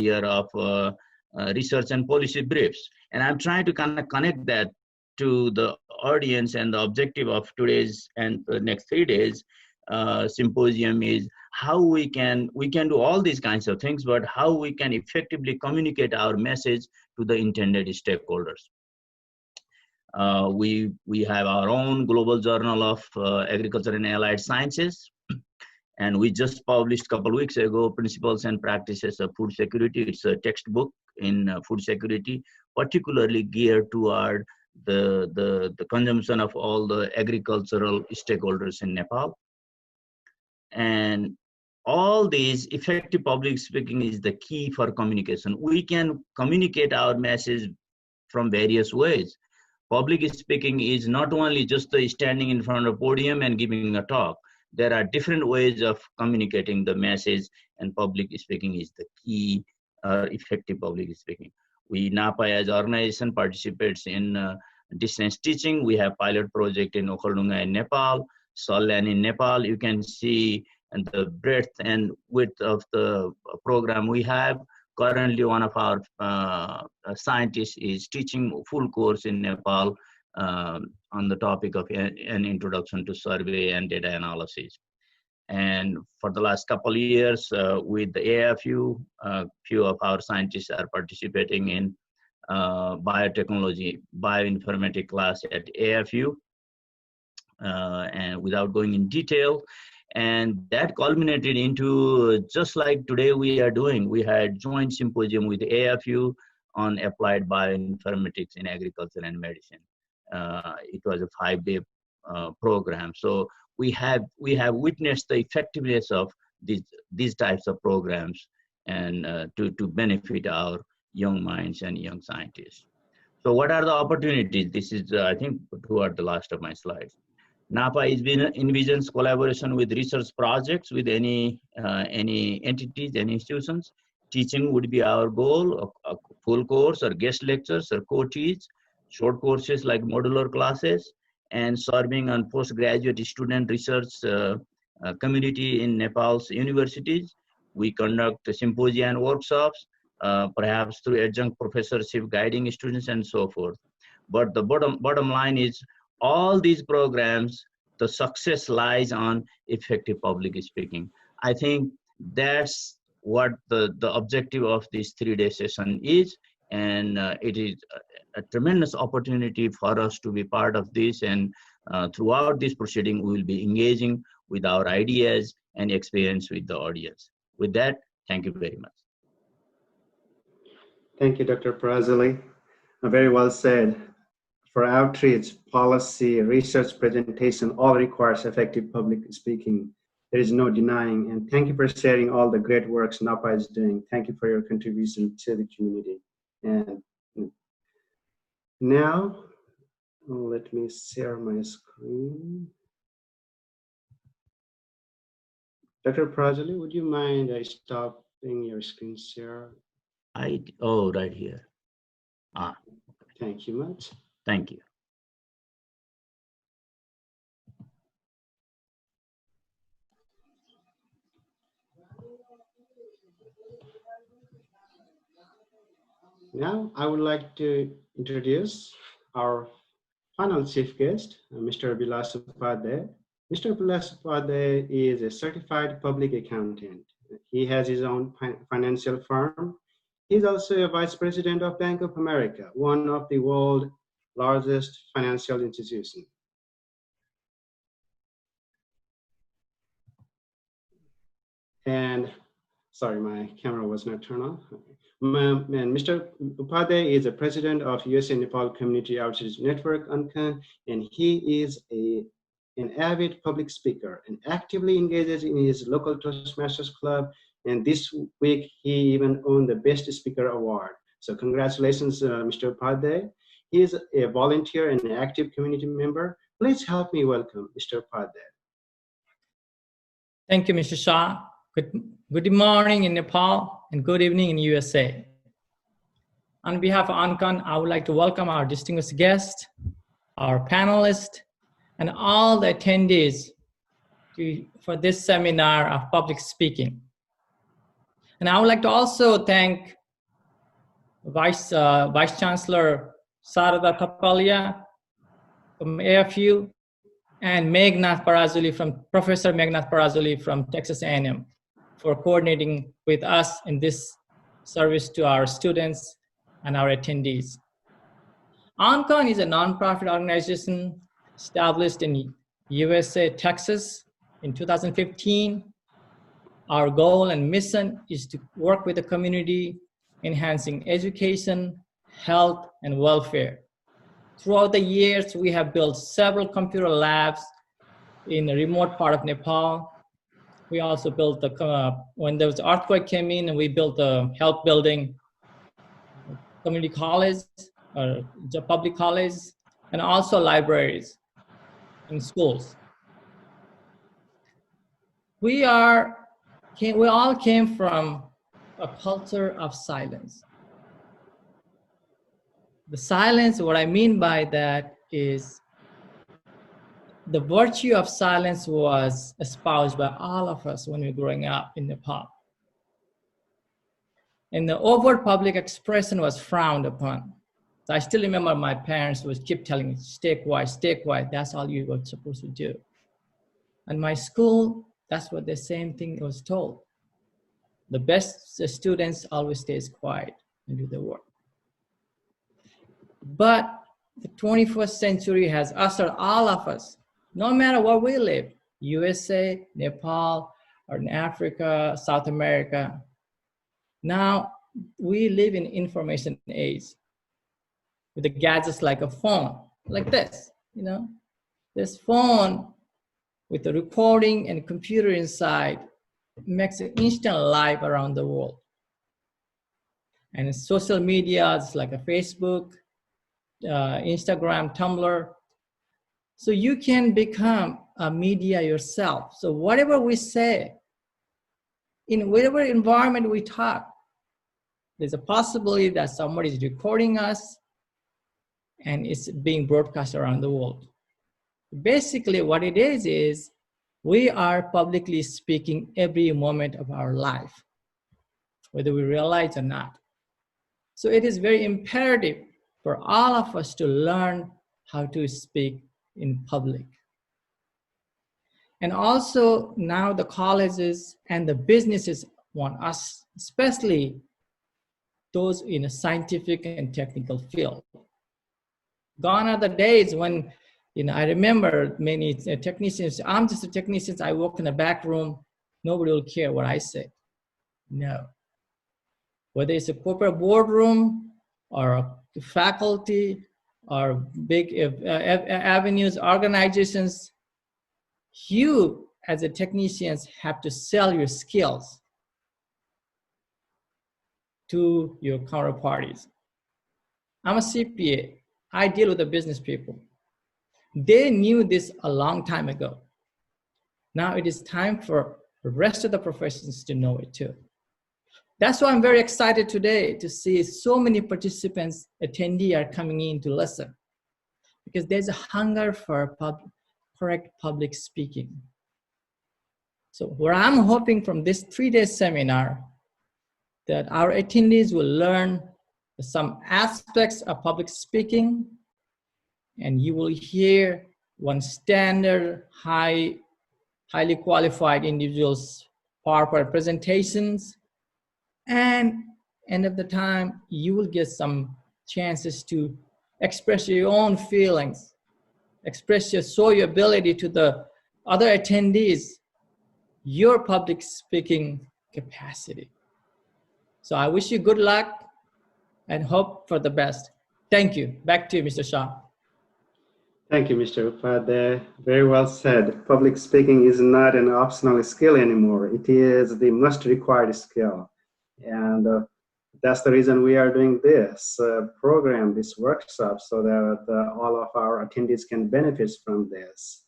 year of research and policy briefs. And I'm trying to kind of connect that to the audience, and the objective of today's and the next 3 days symposium is how we can do all these kinds of things, but how we can effectively communicate our message to the intended stakeholders. We have our own global journal of agriculture and allied sciences, and we just published a couple of weeks ago Principles and Practices of Food Security. It's a textbook in food security, particularly geared toward the consumption of all the agricultural stakeholders in Nepal. And all these, effective public speaking is the key for communication. We can communicate our message from various ways. Public speaking is not only just standing in front of a podium and giving a talk. There are different ways of communicating the message, and public speaking is the key, effective public speaking. NAPA as an organization participates in distance teaching. We have pilot project in Okhaldunga in Nepal, Salyan in Nepal. You can see and the breadth and width of the program we have. Currently, one of our scientists is teaching full course in Nepal on the topic of an introduction to survey and data analysis. And for the last couple of years with the AFU, few of our scientists are participating in biotechnology, bioinformatics class at AFU. And without going in detail, and that culminated into, just like today we are doing, we had joint symposium with AFU on applied bioinformatics in agriculture and medicine. It was a 5-day program. So we have witnessed the effectiveness of these types of programs, and to benefit our young minds and young scientists. So what are the opportunities? This is, I think, toward the last of my slides. NAPA envisions collaboration with research projects with any entities, any institutions. Teaching would be our goal, a full course or guest lectures or co-teach, short courses like modular classes, and serving on postgraduate student research community in Nepal's universities. We conduct symposia and workshops, perhaps through adjunct professorship, guiding students and so forth. But the bottom line is, all these programs, the success lies on effective public speaking. I think that's what the objective of this 3-day session is, and it is a tremendous opportunity for us to be part of this, and throughout this proceeding we will be engaging with our ideas and experience with the audience. With that, thank you very much. Thank you, Dr. Parazali. Very well said. For outreach, policy, research, presentation, all requires effective public speaking. There is no denying. And thank you for sharing all the great works NAPA is doing. Thank you for your contribution to the community. And now, let me share my screen. Dr. Parazali, would you mind stopping your screen share? Oh, right here. Thank you much. Thank you. Now, I would like to introduce our final chief guest, Mr. Bilas Upadhyay. Mr. Bilas Upadhyay is a certified public accountant. He has his own financial firm. He's also a vice president of Bank of America, one of the world's largest financial institutions. And sorry, my camera was not turned on. And Mr. Upadhyay is the president of USA Nepal Community Outreach Network, UNCON, and he is an avid public speaker and actively engages in his local Toastmasters Club. And this week, he even won the Best Speaker Award. So congratulations, Mr. Upadhyay. He is a volunteer and an active community member. Please help me welcome Mr. Upadhyay. Thank you, Mr. Shah. Good morning in Nepal and good evening in USA. On behalf of UNCON, I would like to welcome our distinguished guests, our panelists, and all the attendees for this seminar of public speaking. And I would like to also thank Vice Chancellor Sarada Tapalia from AFU and Professor Megnath Parazuli from Texas A&M for coordinating with us in this service to our students and our attendees. UNCON is a nonprofit organization established in USA, Texas in 2015. Our goal and mission is to work with the community, enhancing education, health, and welfare. Throughout the years, we have built several computer labs in a remote part of Nepal. We also built when there was earthquake came in, and we built a health building, community college, or public college, and also libraries and schools. We all came from a culture of silence. The silence, what I mean by that is the virtue of silence was espoused by all of us when we were growing up in Nepal. And the overt public expression was frowned upon. So I still remember my parents would keep telling me, stay quiet, that's all you were supposed to do. And my school, that's what the same thing was told. The best students always stays quiet and do their work. But the 21st century has ushered all of us, no matter where we live, USA, Nepal, or in Africa, South America. Now we live in information age with the gadgets like a phone, like this, This phone with the recording and computer inside makes an instant live around the world. And in social media, it's like a Facebook, Instagram, Tumblr. So you can become a media yourself. So whatever we say, in whatever environment we talk, there's a possibility that somebody is recording us and it's being broadcast around the world. Basically what it is we are publicly speaking every moment of our life, whether we realize or not. So it is very imperative for all of us to learn how to speak in public. And also now the colleges and the businesses want us, especially those in a scientific and technical field. Gone are the days when, I remember many technicians, I'm just a technician, I walk in the back room, nobody will care what I say. No. Whether it's a corporate boardroom or a faculty or big avenues, organizations, you as a technician have to sell your skills to your counterparties. I'm a CPA. I deal with the business people. They knew this a long time ago. Now it is time for the rest of the professions to know it too. That's why I'm very excited today to see so many participants, attendees are coming in to listen, because there's a hunger for correct public speaking. So what I'm hoping from this 3-day seminar, that our attendees will learn some aspects of public speaking, and you will hear one standard, highly qualified individuals' PowerPoint presentations, and end of the time, you will get some chances to express your own feelings, show your ability to the other attendees, your public speaking capacity. So I wish you good luck and hope for the best. Thank you. Back to you, Mr. Shah. Thank you, Mr. Upadhyay. Very well said. Public speaking is not an optional skill anymore. It is the must required skill. And that's the reason we are doing this program, this workshop, so that all of our attendees can benefit from this.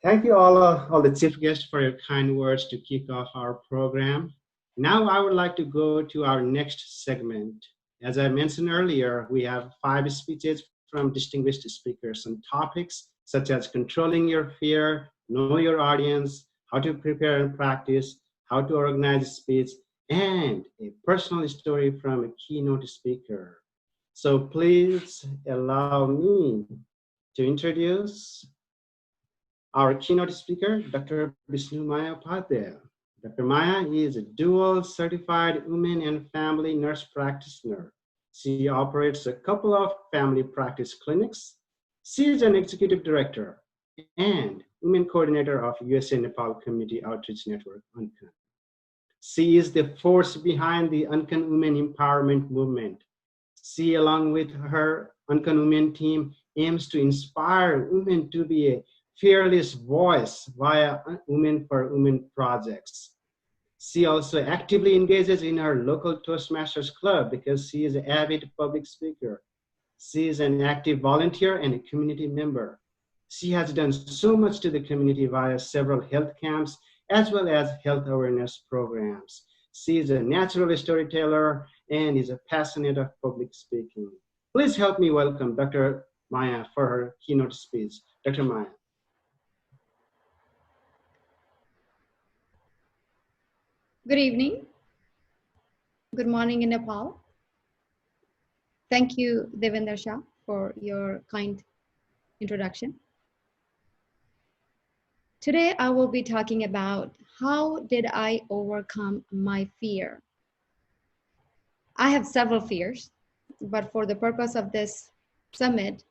Thank you all the chief guests for your kind words to kick off our program. Now I would like to go to our next segment. As I mentioned earlier, we have 5 speeches from distinguished speakers on topics such as controlling your fear, know your audience, how to prepare and practice, how to organize speech, and a personal story from a keynote speaker. So please allow me to introduce our keynote speaker, Dr. Vishnu Maya Upadhyay. Dr. Maya is a dual certified women and family nurse practitioner. She operates a couple of family practice clinics. She is an executive director and women coordinator of USA Nepal Community Outreach Network, UNCON. She is the force behind the UNCON Women Empowerment Movement. She, along with her UNCON Women team, aims to inspire women to be a fearless voice via Women for Women projects. She also actively engages in her local Toastmasters Club because she is an avid public speaker. She is an active volunteer and a community member. She has done so much to the community via several health camps as well as health awareness programs. She is a natural storyteller and is a passionate of public speaking. Please help me welcome Dr. Maya for her keynote speech. Dr. Maya. Good evening. Good morning in Nepal. Thank you, Devender Shah, for your kind introduction. Today, I will be talking about how did I overcome my fear. I have several fears, but for the purpose of this summit,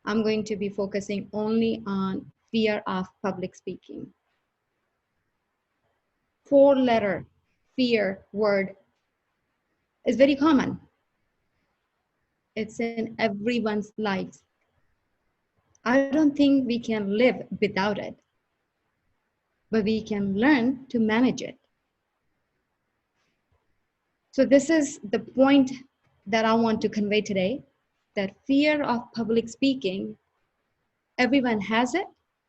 I'm going to be focusing only on fear of public speaking. 4-letter fear word is very common. It's in everyone's lives. I don't think we can live without it, but we can learn to manage it. So this is the point that I want to convey today, that fear of public speaking, everyone has it.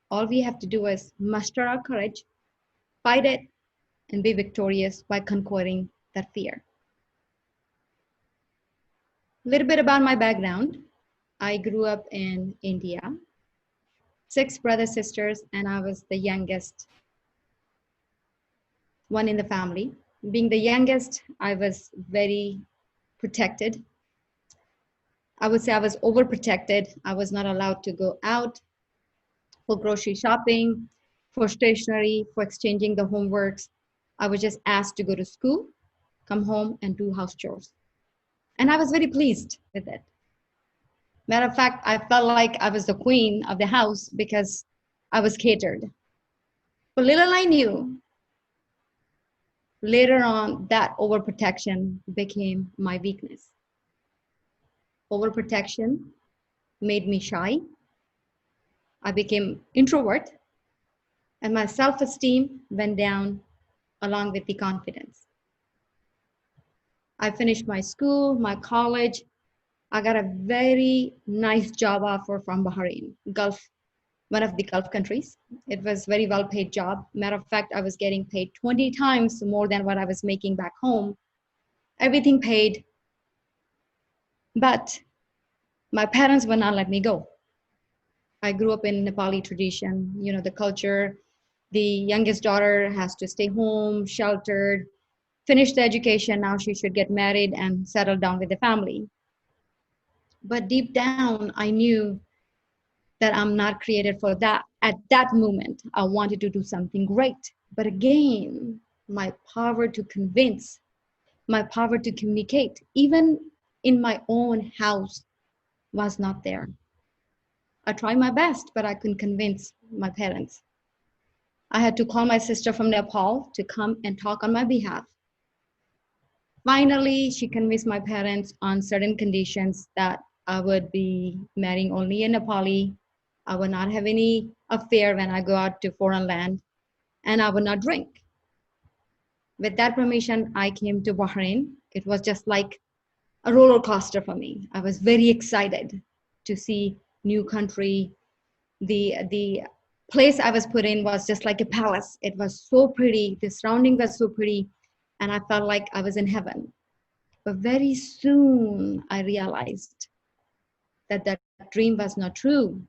All we have to do is muster our courage, fight it, and be victorious by conquering that fear. A little bit about my background. I grew up in India, 6 brothers, sisters, and I was the youngest one in the family. Being the youngest, I was very protected. I would say I was overprotected. I was not allowed to go out for grocery shopping, for stationery, for exchanging the homeworks. I was just asked to go to school, come home, and do house chores. And I was very pleased with it. Matter of fact, I felt like I was the queen of the house because I was catered. But little I knew, later on, that overprotection became my weakness. Overprotection made me shy. I became introvert, and my self-esteem went down along with the confidence. I finished my school, my college. I got a very nice job offer from Bahrain, Gulf, one of the Gulf countries. It was very well-paid job. Matter of fact, I was getting paid 20 times more than what I was making back home. Everything paid, but my parents would not let me go. I grew up in Nepali tradition, you know, the culture. The youngest daughter has to stay home, sheltered, finish the education. Now she should get married and settle down with the family. But deep down, I knew that I'm not created for that. At that moment, I wanted to do something great. But again, my power to convince, my power to communicate, even in my own house, was not there. I tried my best, but I couldn't convince my parents. I had to call my sister from Nepal to come and talk on my behalf. Finally, she convinced my parents on certain conditions that I would be marrying only a Nepali. I would not have any affair when I go out to foreign land, and I would not drink. With that permission, I came to Bahrain. It was just like a roller coaster for me. I was very excited to see new country. The place I was put in was just like a palace. It was so pretty. The surrounding was so pretty, and I felt like I was in heaven. But very soon I realized that that dream was not true.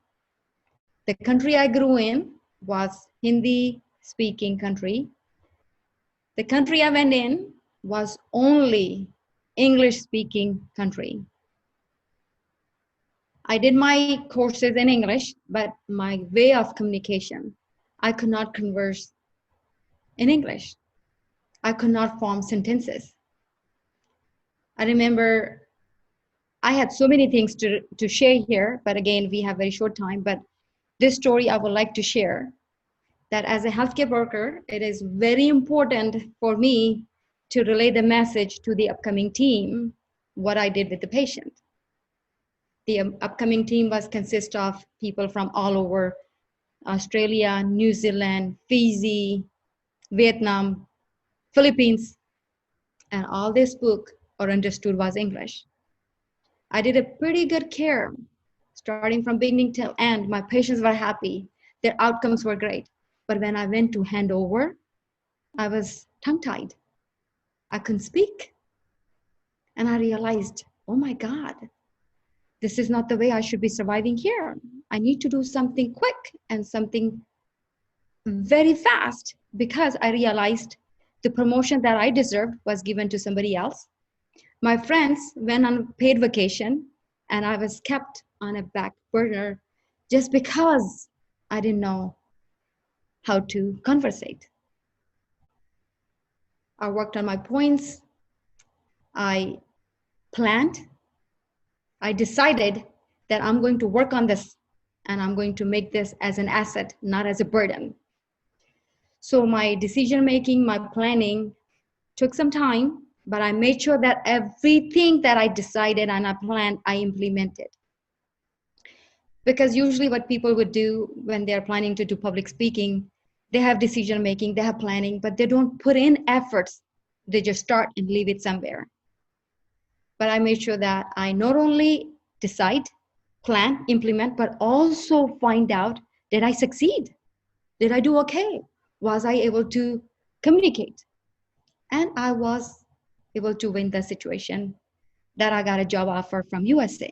The country I grew in was Hindi speaking country. The country I went in was only English-speaking country. I did my courses in English, but my way of communication, I could not converse in English. I could not form sentences. I remember I had so many things to share here, but again, we have very short time. But this story I would like to share, that as a healthcare worker, it is very important for me to relay the message to the upcoming team, what I did with the patient. The upcoming team was consist of people from all over Australia, New Zealand, Fiji, Vietnam, Philippines, and all they spoke or understood was English. I did a pretty good care, starting from beginning till end. My patients were happy. Their outcomes were great. But when I went to hand over, I was tongue-tied. I couldn't speak. And I realized, oh my God, this is not the way I should be surviving here. I need to do something quick and something very fast, because I realized the promotion that I deserved was given to somebody else. My friends went on paid vacation and I was kept on a back burner just because I didn't know how to conversate. I worked on my points. I planned. I decided that I'm going to work on this and I'm going to make this as an asset, not as a burden. So my decision making, my planning took some time, but I made sure that everything that I decided and I planned, I implemented. Because usually what people would do when they're planning to do public speaking, they have decision making, they have planning, but they don't put in efforts. They just start and leave it somewhere. But I made sure that I not only decide, plan, implement, but also find out, did I succeed? Did I do okay? Was I able to communicate? And I was able to win the situation that I got a job offer from USA.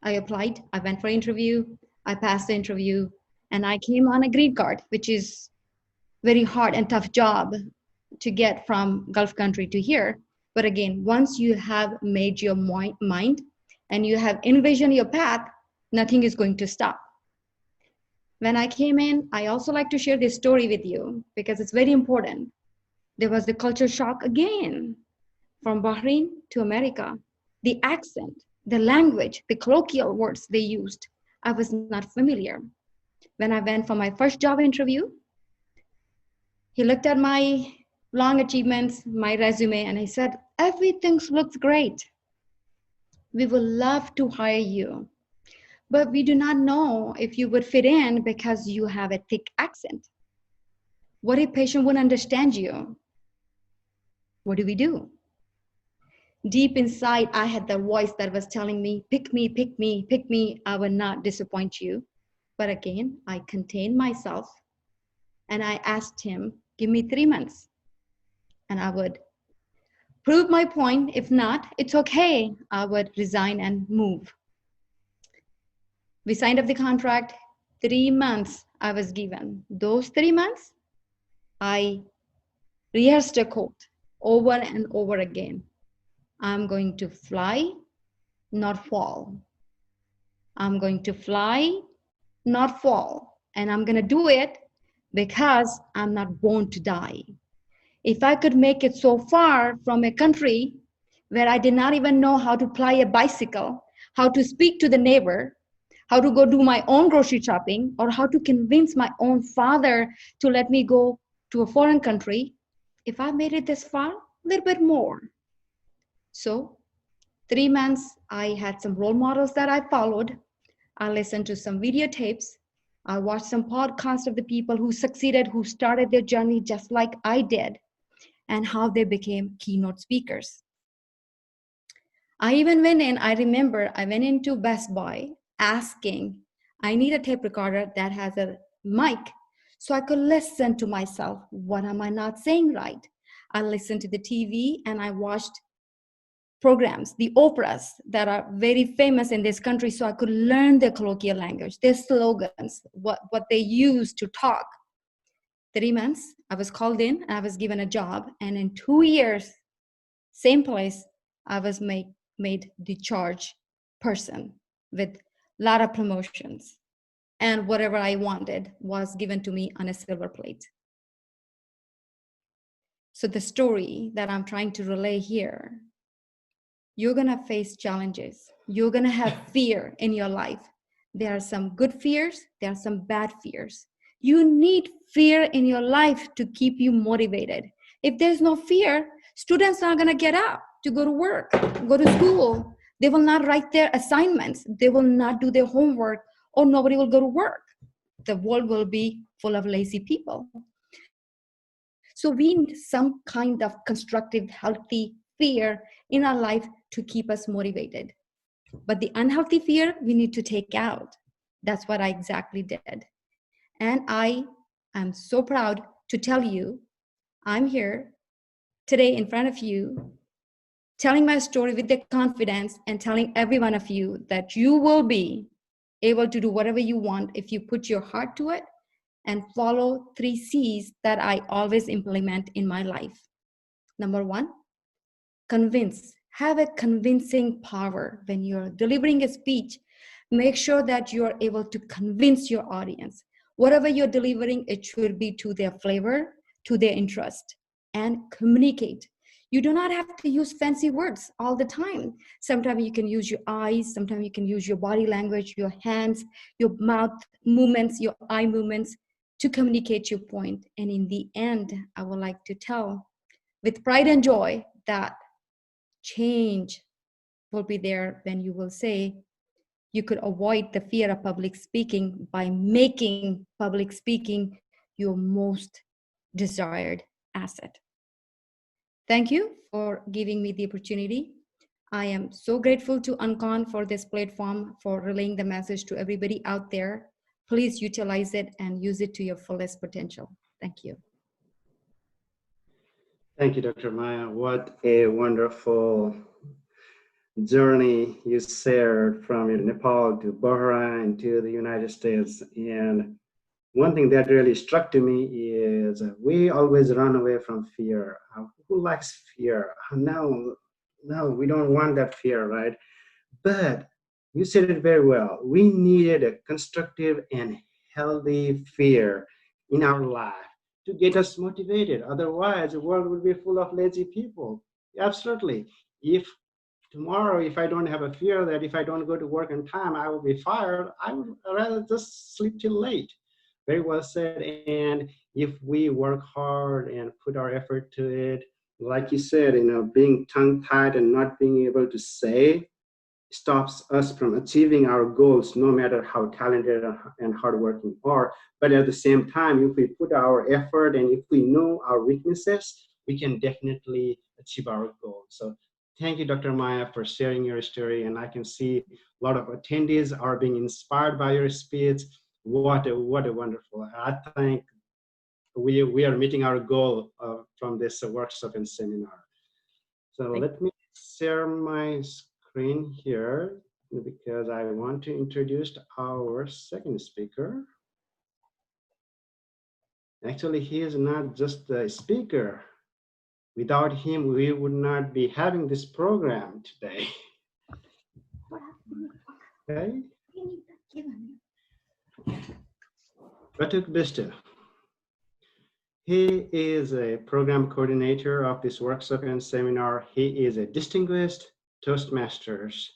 I applied, I went for interview, I passed the interview, and I came on a green card, which is very hard and tough job to get from Gulf country to here. But again, once you have made your mind and you have envisioned your path, nothing is going to stop. When I came in, I also like to share this story with you because it's very important. There was the culture shock again, from Bahrain to America. The accent, the language, the colloquial words they used, I was not familiar. When I went for my first job interview, he looked at my long achievements, my resume, and he said, everything looks great. We would love to hire you, but we do not know if you would fit in because you have a thick accent. What if patient wouldn't understand you? What do we do? Deep inside, I had the voice that was telling me, pick me, pick me, pick me. I will not disappoint you. But again, I contained myself and I asked him, give me 3 months and I would prove my point. If not, it's okay. I would resign and move. We signed up the contract. 3 months I was given. Those 3 months, I rehearsed a quote over and over again. I'm going to fly, not fall. I'm going to fly, not fall. And I'm going to do it because I'm not born to die. If I could make it so far from a country where I did not even know how to ply a bicycle, how to speak to the neighbor, how to go do my own grocery shopping, or how to convince my own father to let me go to a foreign country, if I made it this far, a little bit more. So 3 months, I had some role models that I followed. I listened to some videotapes. I watched some podcasts of the people who succeeded, who started their journey just like I did, and how they became keynote speakers. I even went in, I remember I went into Best Buy asking, I need a tape recorder that has a mic so I could listen to myself. What am I not saying right? I listened to the TV and I watched programs, the operas that are very famous in this country, so I could learn their colloquial language, their slogans, what they use to talk. 3 months, I was called in, I was given a job, and in 2 years, same place, I was made the charge person with a lot of promotions. And whatever I wanted was given to me on a silver plate. So the story that I'm trying to relay here, you're gonna face challenges. You're gonna have fear in your life. There are some good fears, there are some bad fears. You need fear in your life to keep you motivated. If there's no fear, students are gonna get up to go to work, go to school. They will not write their assignments. They will not do their homework, or nobody will go to work. The world will be full of lazy people. So we need some kind of constructive, healthy fear in our life to keep us motivated. But the unhealthy fear we need to take out. That's what I exactly did. And I am so proud to tell you, I'm here today in front of you, telling my story with the confidence and telling every one of you that you will be able to do whatever you want if you put your heart to it and follow 3 C's that I always implement in my life. Number 1, convince. Have a convincing power. When you're delivering a speech, make sure that you're able to convince your audience. Whatever you're delivering, it should be to their flavor, to their interest, and communicate. You do not have to use fancy words all the time. Sometimes you can use your eyes, sometimes you can use your body language, your hands, your mouth movements, your eye movements to communicate your point. And in the end, I would like to tell with pride and joy that change will be there when you will say you could avoid the fear of public speaking by making public speaking your most desired asset. Thank you for giving me the opportunity. I am so grateful to UNCON for this platform, for relaying the message to everybody out there. Please utilize it and use it to your fullest potential. Thank you. Thank you, Dr. Maya. What a wonderful journey you shared from Nepal to Bahrain to the United States. And one thing that really struck to me is we always run away from fear. Who likes fear? No, we don't want that fear, right? But you said it very well. We needed a constructive and healthy fear in our life to get us motivated. Otherwise, the world would be full of lazy people. Absolutely. If tomorrow, if I don't have a fear that if I don't go to work on time, I will be fired, I would rather just sleep till late. Very well said. And if we work hard and put our effort to it, like you said, being tongue-tied and not being able to say stops us from achieving our goals, no matter how talented and hardworking we are. But at the same time, if we put our effort and if we know our weaknesses, we can definitely achieve our goals. So thank you, Dr. Maya, for sharing your story. And I can see a lot of attendees are being inspired by your speech. What a wonderful. I think we are meeting our goal from this workshop and seminar. So let me share my screen here because I want to introduce our second speaker. Actually, he is not just a speaker. Without him, we would not be having this program today. Okay. Batuk Bista. He is a program coordinator of this workshop and seminar. He is a distinguished Toastmasters.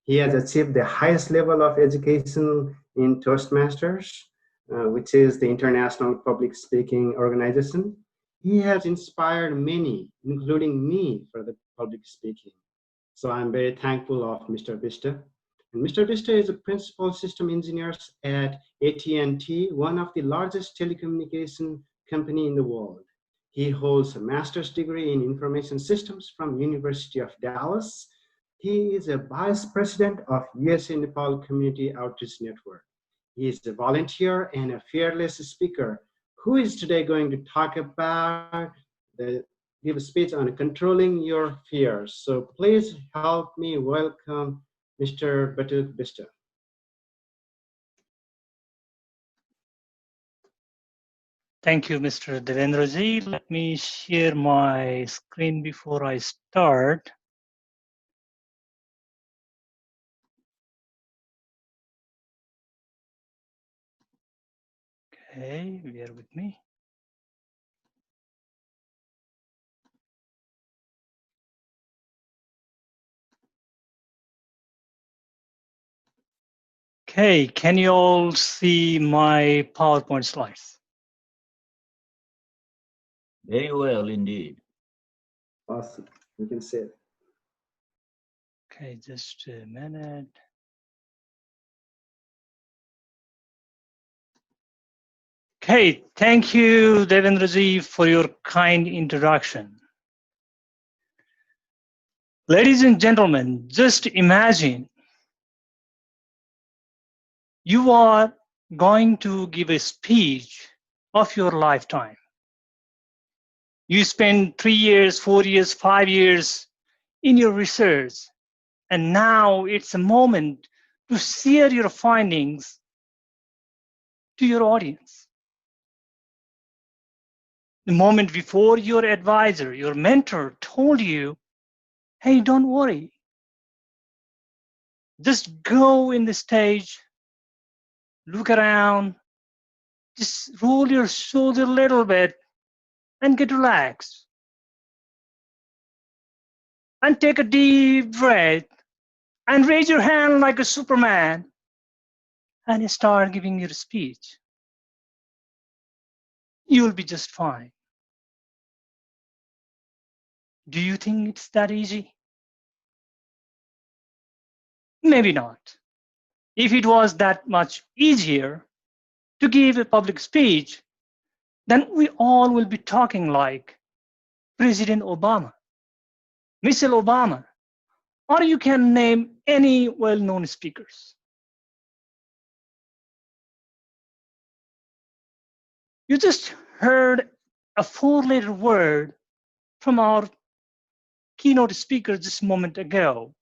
He has achieved the highest level of education in Toastmasters, which is the international public speaking organization. He has inspired many, including me, for the public speaking. So I'm very thankful of Mr. Bista. And Mr. Bista is a principal system engineer at AT&T, one of the largest telecommunication company in the world. He holds a master's degree in information systems from University of Dallas. He is a vice president of USA Nepal Community Outreach Network. He is a volunteer and a fearless speaker who is today going to talk about give a speech on controlling your fears. So please help me welcome Mr. Batuk Bista. Thank you, Mr. Devendraji. Let me share my screen before I start. Okay, bear with me. Okay, can you all see my PowerPoint slides? Very well indeed. Awesome. We can see it. Okay, just a minute. Okay, thank you, Devendraji, for your kind introduction. Ladies and gentlemen, just imagine you are going to give a speech of your lifetime. You spend 3 years, 4 years, 5 years in your research, and now it's a moment to share your findings to your audience. The moment before, your advisor, your mentor told you, hey, don't worry. Just go in the stage, look around, just roll your shoulder a little bit and get relaxed. And take a deep breath and raise your hand like a Superman and start giving your speech. You'll be just fine. Do you think it's that easy? Maybe not. If it was that much easier to give a public speech, then we all will be talking like President Obama, Michelle Obama, or you can name any well-known speakers. You just heard a 4-letter word from our keynote speaker just a moment ago.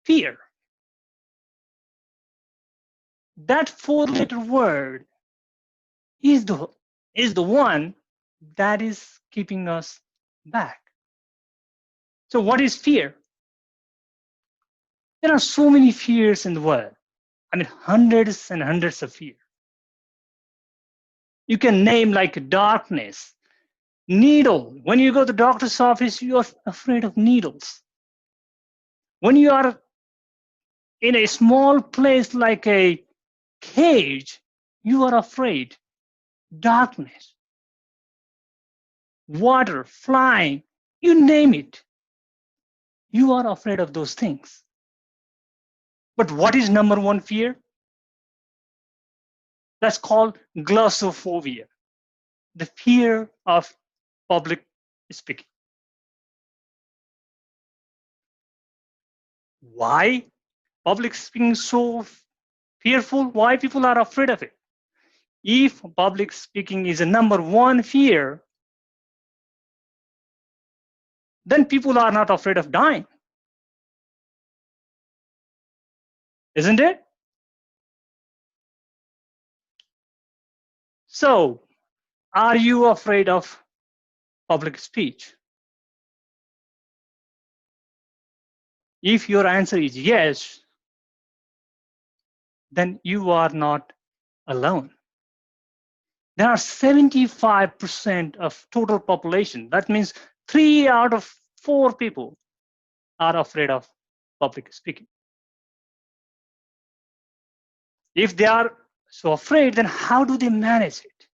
Fear. That 4-letter word is the one that is keeping us back. So what is fear? There are so many fears in the world. I mean, hundreds and hundreds of fears. You can name like darkness, needle. When you go to the doctor's office, you are afraid of needles. When you are in a small place like a cage, you are afraid. Darkness, water, flying, you name it. You are afraid of those things. But what is number one fear? That's called glossophobia, the fear of public speaking. Why public speaking is so fearful? Why people are afraid of it? If public speaking is a number one fear, then people are not afraid of dying. Isn't it? So, are you afraid of public speech? If your answer is yes, then you are not alone. There are 75% of total population. That means 3 out of 4 people are afraid of public speaking. If they are so afraid, then how do they manage it?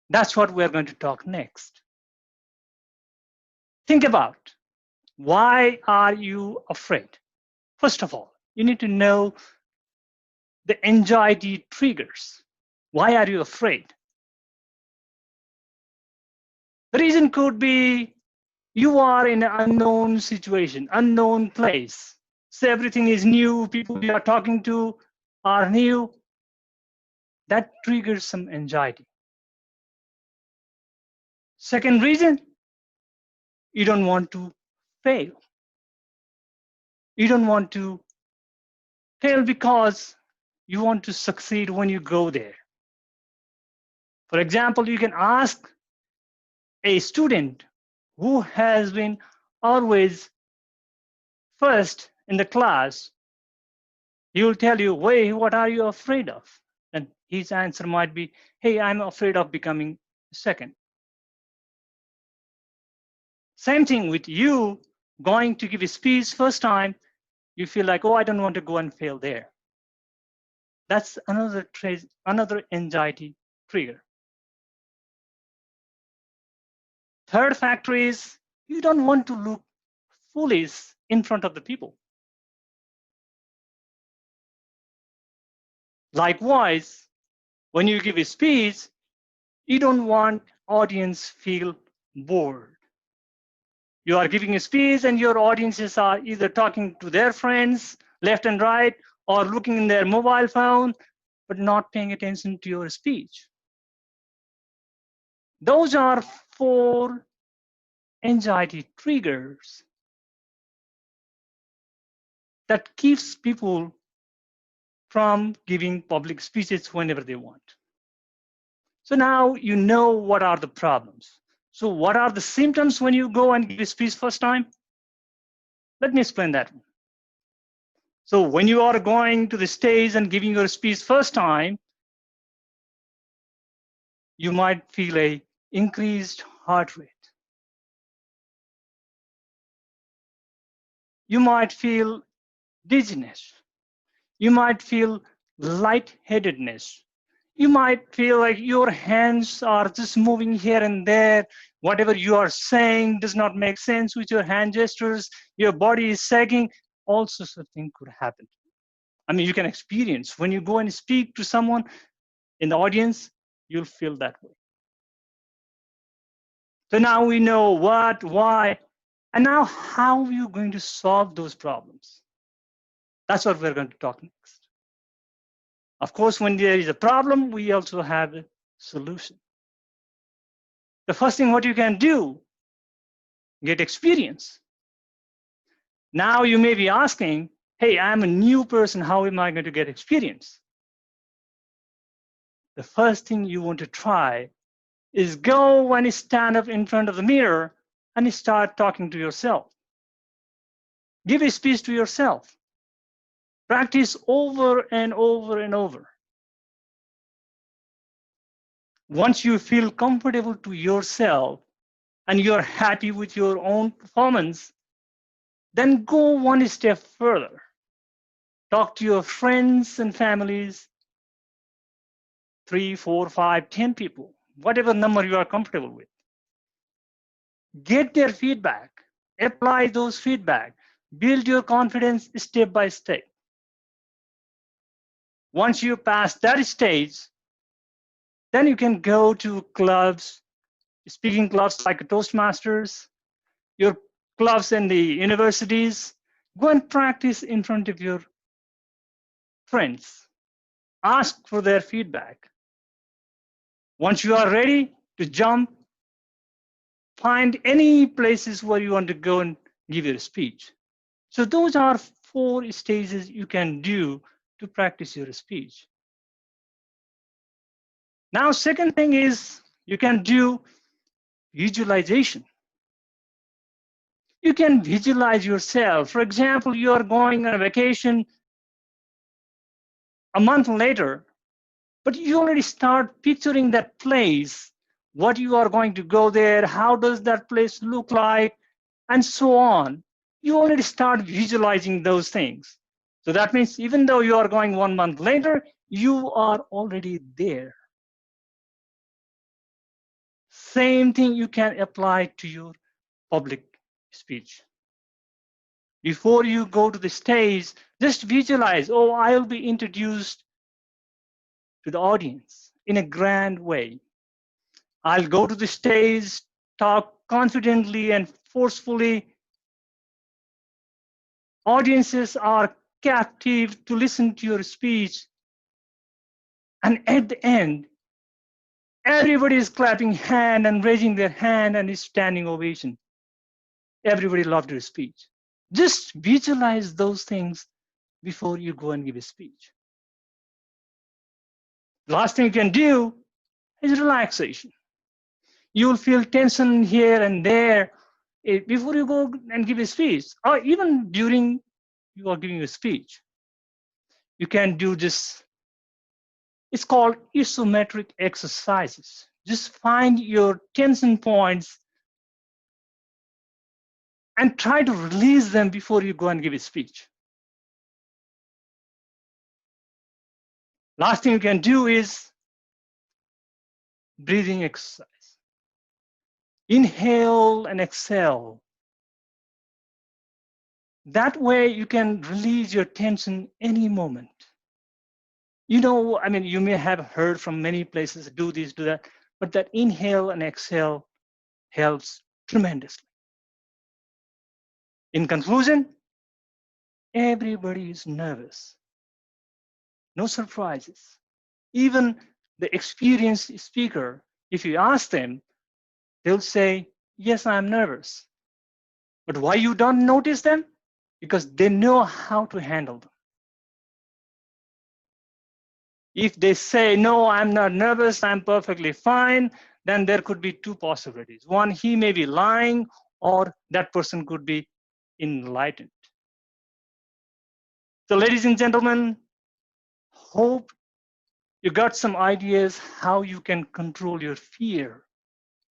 That's what we're going to talk next. Think about, why are you afraid? First of all, you need to know the anxiety triggers. Why are you afraid? The reason could be you are in an unknown situation, unknown place. So everything is new, people you are talking to are new. That triggers some anxiety. Second reason, you don't want to fail. You don't want to fail because you want to succeed when you go there. For example, you can ask a student who has been always first in the class, he will tell you, "Wait, what are you afraid of?" And his answer might be, "Hey, I'm afraid of becoming second." Same thing with you going to give a speech first time, you feel like, "Oh, I don't want to go and fail there." That's another anxiety trigger. Third factor is you don't want to look foolish in front of the people. Likewise, when you give a speech, you don't want audience feel bored. You are giving a speech and your audiences are either talking to their friends left and right or looking in their mobile phone, but not paying attention to your speech. Those are 4 anxiety triggers that keeps people from giving public speeches whenever they want. So now you know what are the problems. So what are the symptoms when you go and give a speech first time? Let me explain that. So when you are going to the stage and giving your speech first time, you might feel a increased heart rate. You might feel dizziness. You might feel lightheadedness. You might feel like your hands are just moving here and there. Whatever you are saying does not make sense with your hand gestures. Your body is sagging. All sorts of things could happen. I mean, you can experience when you go and speak to someone in the audience, you'll feel that way. So now we know what, why, and now how are you going to solve those problems? That's what we're going to talk next. Of course, when there is a problem, we also have a solution. The first thing what you can do, get experience. Now you may be asking, hey, I'm a new person, how am I going to get experience? The first thing you want to try is go and stand up in front of the mirror and start talking to yourself. Give a speech to yourself. Practice over and over and over. Once you feel comfortable to yourself and you're happy with your own performance, then go one step further. Talk to your friends and families, 3, 4, 5, 10 people, whatever number you are comfortable with. Get their feedback, apply those feedback, build your confidence step by step. Once you pass that stage, then you can go to clubs, speaking clubs like Toastmasters, your clubs in the universities. Go and practice in front of your friends. Ask for their feedback. Once you are ready to jump, find any places where you want to go and give your speech. So those are 4 stages you can do to practice your speech. Now, second thing is you can do visualization. You can visualize yourself. For example, you are going on a vacation a month later, but you already start picturing that place, what you are going to go there, how does that place look like, and so on. You already start visualizing those things. So that means even though you are going 1 month later, you are already there. Same thing you can apply to your public speech. Before you go to the stage, just visualize, oh, I'll be introduced to the audience in a grand way. I'll go to the stage, talk confidently and forcefully. Audiences are captive to listen to your speech. And at the end, everybody is clapping hand and raising their hand and is standing ovation. Everybody loved your speech. Just visualize those things before you go and give a speech. Last thing you can do is relaxation. You will feel tension here and there before you go and give a speech, or even during you are giving a speech. You can do this. It's called isometric exercises. Just find your tension points and try to release them before you go and give a speech. Last thing you can do is breathing exercise. Inhale and exhale. That way you can release your tension any moment. You know, I mean, you may have heard from many places, do this, do that, but that inhale and exhale helps tremendously. In conclusion, everybody is nervous. No surprises. Even the experienced speaker, if you ask them, they'll say, yes, I'm nervous. But why you don't notice them? Because they know how to handle them. If they say, no, I'm not nervous, I'm perfectly fine, then there could be two possibilities. One, he may be lying, or that person could be enlightened. So ladies and gentlemen, hope you got some ideas how you can control your fear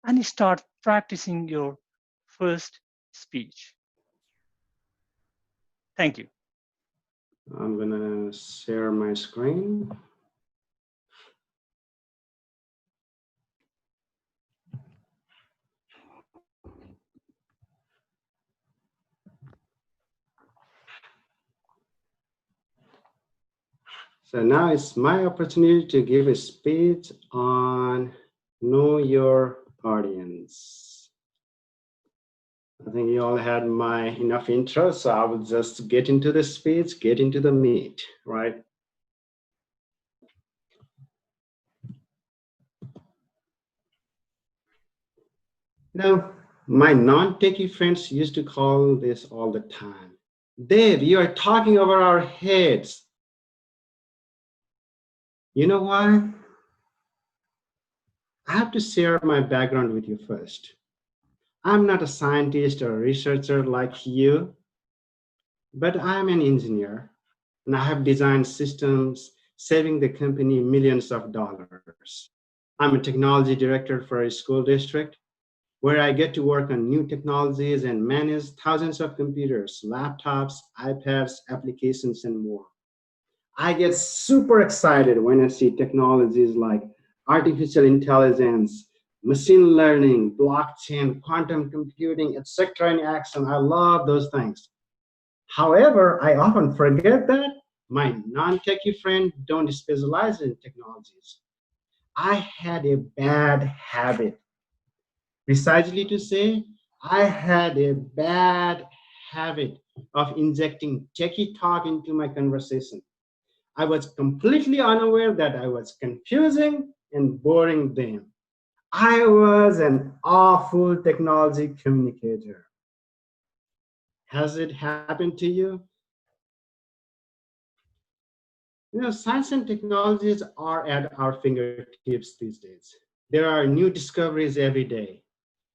and start practicing your first speech. Thank you. I'm gonna share my screen. So now it's my opportunity to give a speech on Know Your Audience. I think you all had my enough intro, so I will just get into the speech, get into the meat, right? Now, my non-techie friends used to call this all the time. Dave, you are talking over our heads. You know why? I have to share my background with you first. I'm not a scientist or a researcher like you, but I'm an engineer, and I have designed systems saving the company millions of dollars. I'm a technology director for a school district where I get to work on new technologies and manage thousands of computers, laptops, iPads, applications, and more. I get super excited when I see technologies like artificial intelligence, machine learning, blockchain, quantum computing, etc. in action. I love those things. However, I often forget that my non-techie friend don't specialize in technologies. I had a bad habit. Precisely to say, I had a bad habit of injecting techie talk into my conversation. I was completely unaware that I was confusing and boring them. I was an awful technology communicator. Has it happened to you? You know, science and technologies are at our fingertips these days. There are new discoveries every day.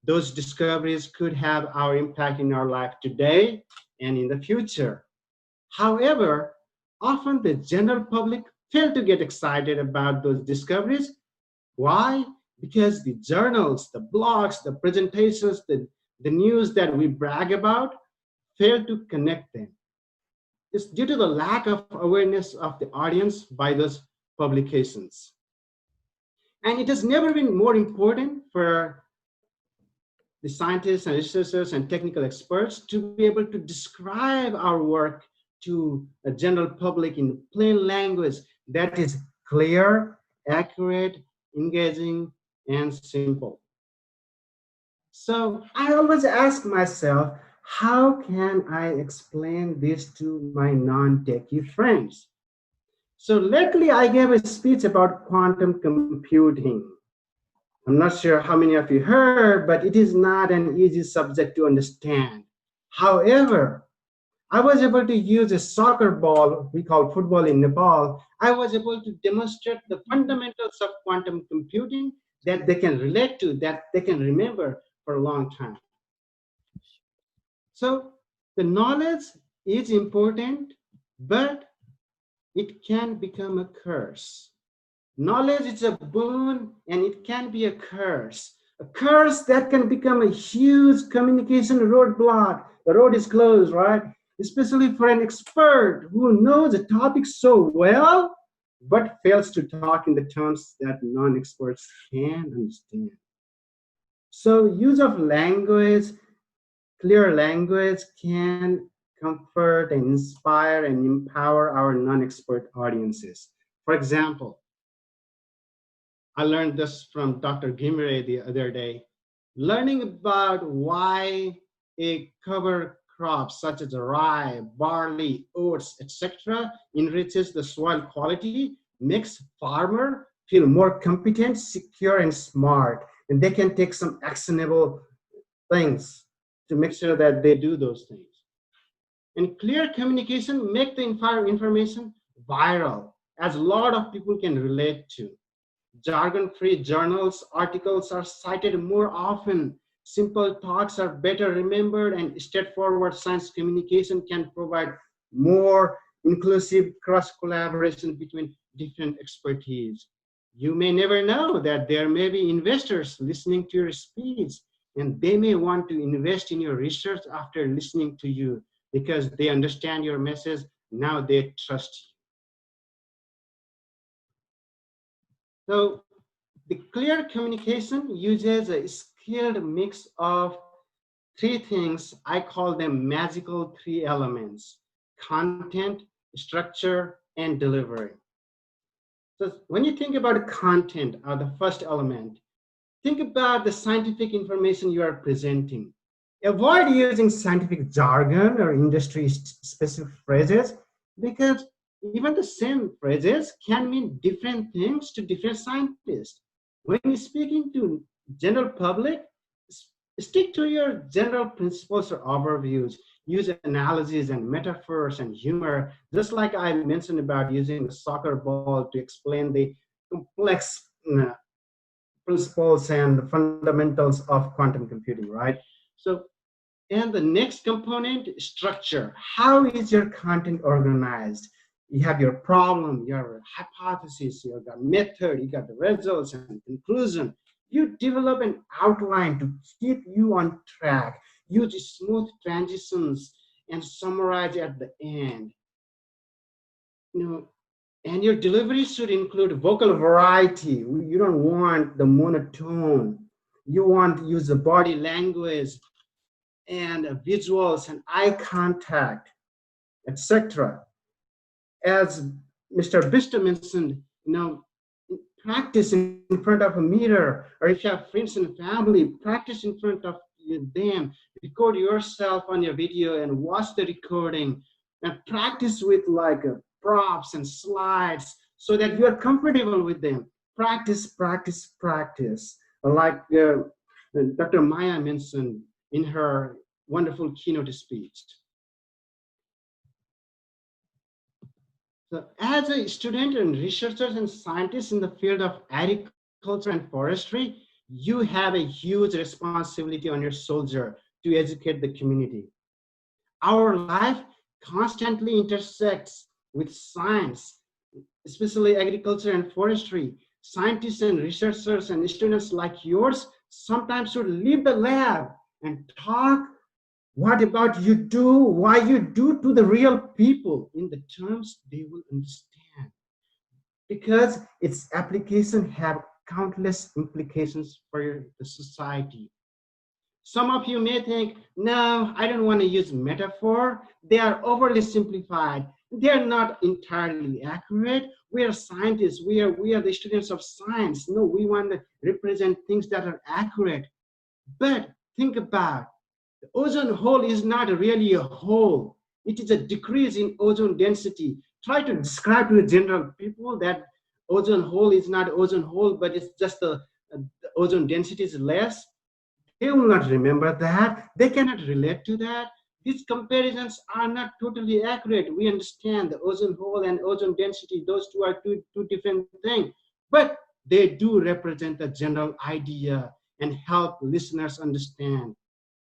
Those discoveries could have our impact in our life today and in the future. However, often the general public fail to get excited about those discoveries. Why? Because the journals, the blogs, the presentations, the news that we brag about fail to connect them. It's due to the lack of awareness of the audience by those publications. And it has never been more important for the scientists and researchers and technical experts to be able to describe our work to a general public in plain language that is clear, accurate, engaging, and simple. So I always ask myself, how can I explain this to my non-techie friends? So lately I gave a speech about quantum computing. I'm not sure how many of you heard, but it is not an easy subject to understand. However, I was able to use a soccer ball, we call football in Nepal. I was able to demonstrate the fundamentals of quantum computing that they can relate to, that they can remember for a long time. So the knowledge is important, but it can become a curse. Knowledge is a boon and it can be a curse. A curse that can become a huge communication roadblock. The road is closed, right? Especially for an expert who knows a topic so well, but fails to talk in the terms that non-experts can understand. So use of language, clear language can comfort and inspire and empower our non-expert audiences. For example, I learned this from Dr. Gimre the other day. Learning about why a cover crop such as rye, barley, oats, etc. enriches the soil quality makes farmer feel more competent, secure, and smart. And they can take some actionable things to make sure that they do those things. And clear communication make the information viral, as a lot of people can relate to. Jargon-free journals, articles are cited more often. Simple thoughts are better remembered, and straightforward science communication can provide more inclusive cross-collaboration between different expertise. You may never know that there may be investors listening to your speech, and they may want to invest in your research after listening to you because they understand your message. Now they trust you. So the clear communication uses a skilled mix of three things. I call them magical three elements: content, structure, and delivery. So when you think about content, or the first element, think about the scientific information you are presenting. Avoid using scientific jargon or industry-specific phrases, because even the same phrases can mean different things to different scientists. When you're speaking to general public, stick to your general principles or overviews. Use analogies and metaphors and humor, just like I mentioned about using the soccer ball to explain the complex principles and the fundamentals of quantum computing, right? So, and the next component, structure. How is your content organized? You have your problem, your hypothesis, you got method, you got the results and conclusion. You develop an outline to keep you on track. Use smooth transitions and summarize at the end. And your delivery should include vocal variety. You don't want the monotone. You want to use the body language and visuals and eye contact, etc. As Mr. Bister mentioned, practice in front of a mirror, or if you have friends and family, practice in front of them. Record yourself on your video and watch the recording, and practice with props and slides so that you are comfortable with them. Practice, practice, practice. Like Dr. Maya mentioned in her wonderful keynote speech. So as a student and researchers and scientists in the field of agriculture and forestry, you have a huge responsibility on your shoulder to educate the community. Our life constantly intersects with science, especially agriculture and forestry. Scientists and researchers and students like yours sometimes should leave the lab and talk what about you do, why you do to the real people in the terms they will understand. Because its application have countless implications for the society. Some of you may think, no, I don't want to use metaphor. They are overly simplified. They are not entirely accurate. We are scientists. We are the students of science. No, we want to represent things that are accurate. But think about the ozone hole is not really a hole. It is a decrease in ozone density. Try to describe to the general people that ozone hole is not ozone hole, but it's just the ozone density is less. They will not remember that. They cannot relate to that. these comparisons are not totally accurate. We understand the ozone hole and ozone density, those two are two different things, but they do represent a general idea and help listeners understand.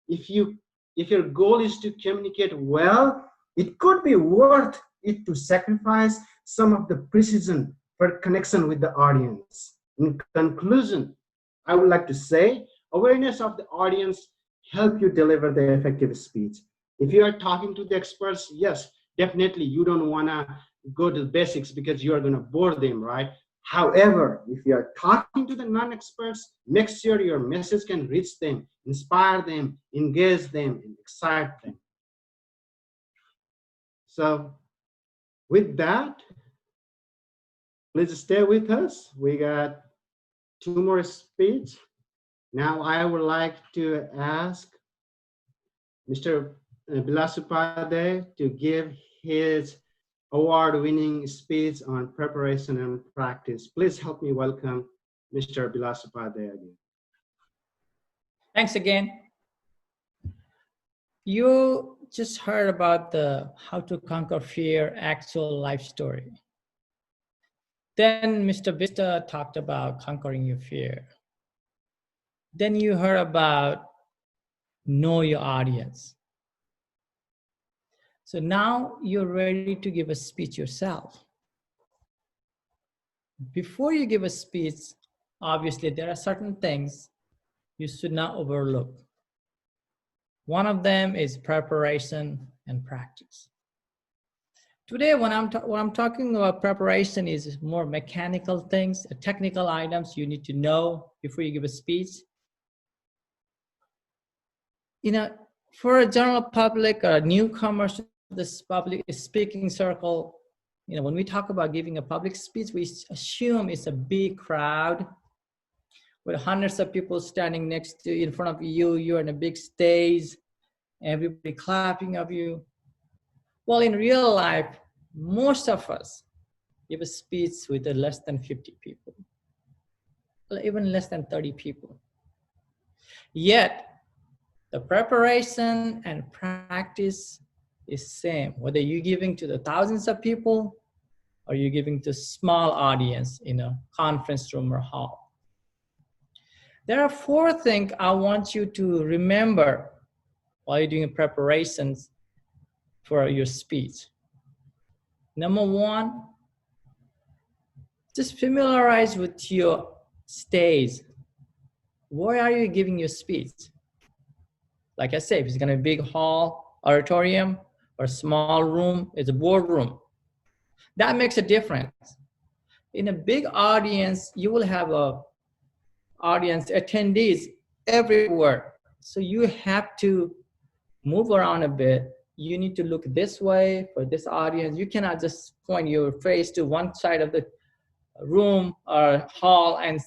If your goal is to communicate well, it could be worth it to sacrifice some of the precision for connection with the audience. In conclusion, I would like to say awareness of the audience help you deliver the effective speech. If you are talking to the experts, yes, definitely you don't want to go to the basics because you are going to bore them, right? However, if you are talking to the non-experts, make sure your message can reach them, inspire them, engage them, and excite them. So with that, please stay with us. We got 2 more speeches. Now I would like to ask Mr. Bilasupade to give his award-winning speech on preparation and practice. Please help me welcome Mr. Bilasupade again. Thanks again. You just heard about the How to Conquer Fear actual life story. Then Mr. Vista talked about conquering your fear. Then you heard about know your audience. So now you're ready to give a speech yourself. Before you give a speech, obviously there are certain things you should not overlook. One of them is preparation and practice. Today, when I'm talking about preparation is more mechanical things, technical items you need to know before you give a speech. You know, for a general public or newcomers to this public speaking circle, you know, when we talk about giving a public speech, we assume it's a big crowd with hundreds of people standing next to, in front of you. You're in a big stage, everybody clapping of you. Well, in real life, most of us give a speech with less than 50 people, even less than 30 people. Yet, the preparation and practice is same, whether you're giving to the thousands of people or you're giving to a small audience in a conference room or hall. There are 4 things I want you to remember while you're doing preparations for your speech. Number 1, just familiarize with your stage. Where are you giving your speech? Like I said, if it's gonna be a big hall, auditorium, or a small room, it's a boardroom. That makes a difference. In a big audience, you will have a audience attendees everywhere. So you have to move around a bit. You need to look this way for this audience. You cannot just point your face to one side of the room or hall and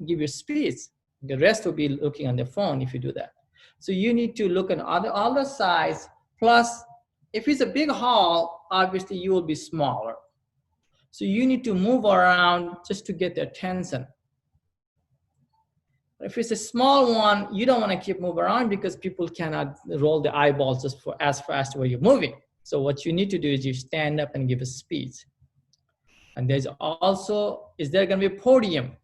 give your speech. The rest will be looking on their phone if you do that. So you need to look at all the sides. Plus, if it's a big hall, obviously you will be smaller. So you need to move around just to get their attention. If it's a small one, you don't want to keep moving around because people cannot roll the eyeballs just for as fast where you're moving. So what you need to do is you stand up and give a speech. And there's also, is there going to be a podium?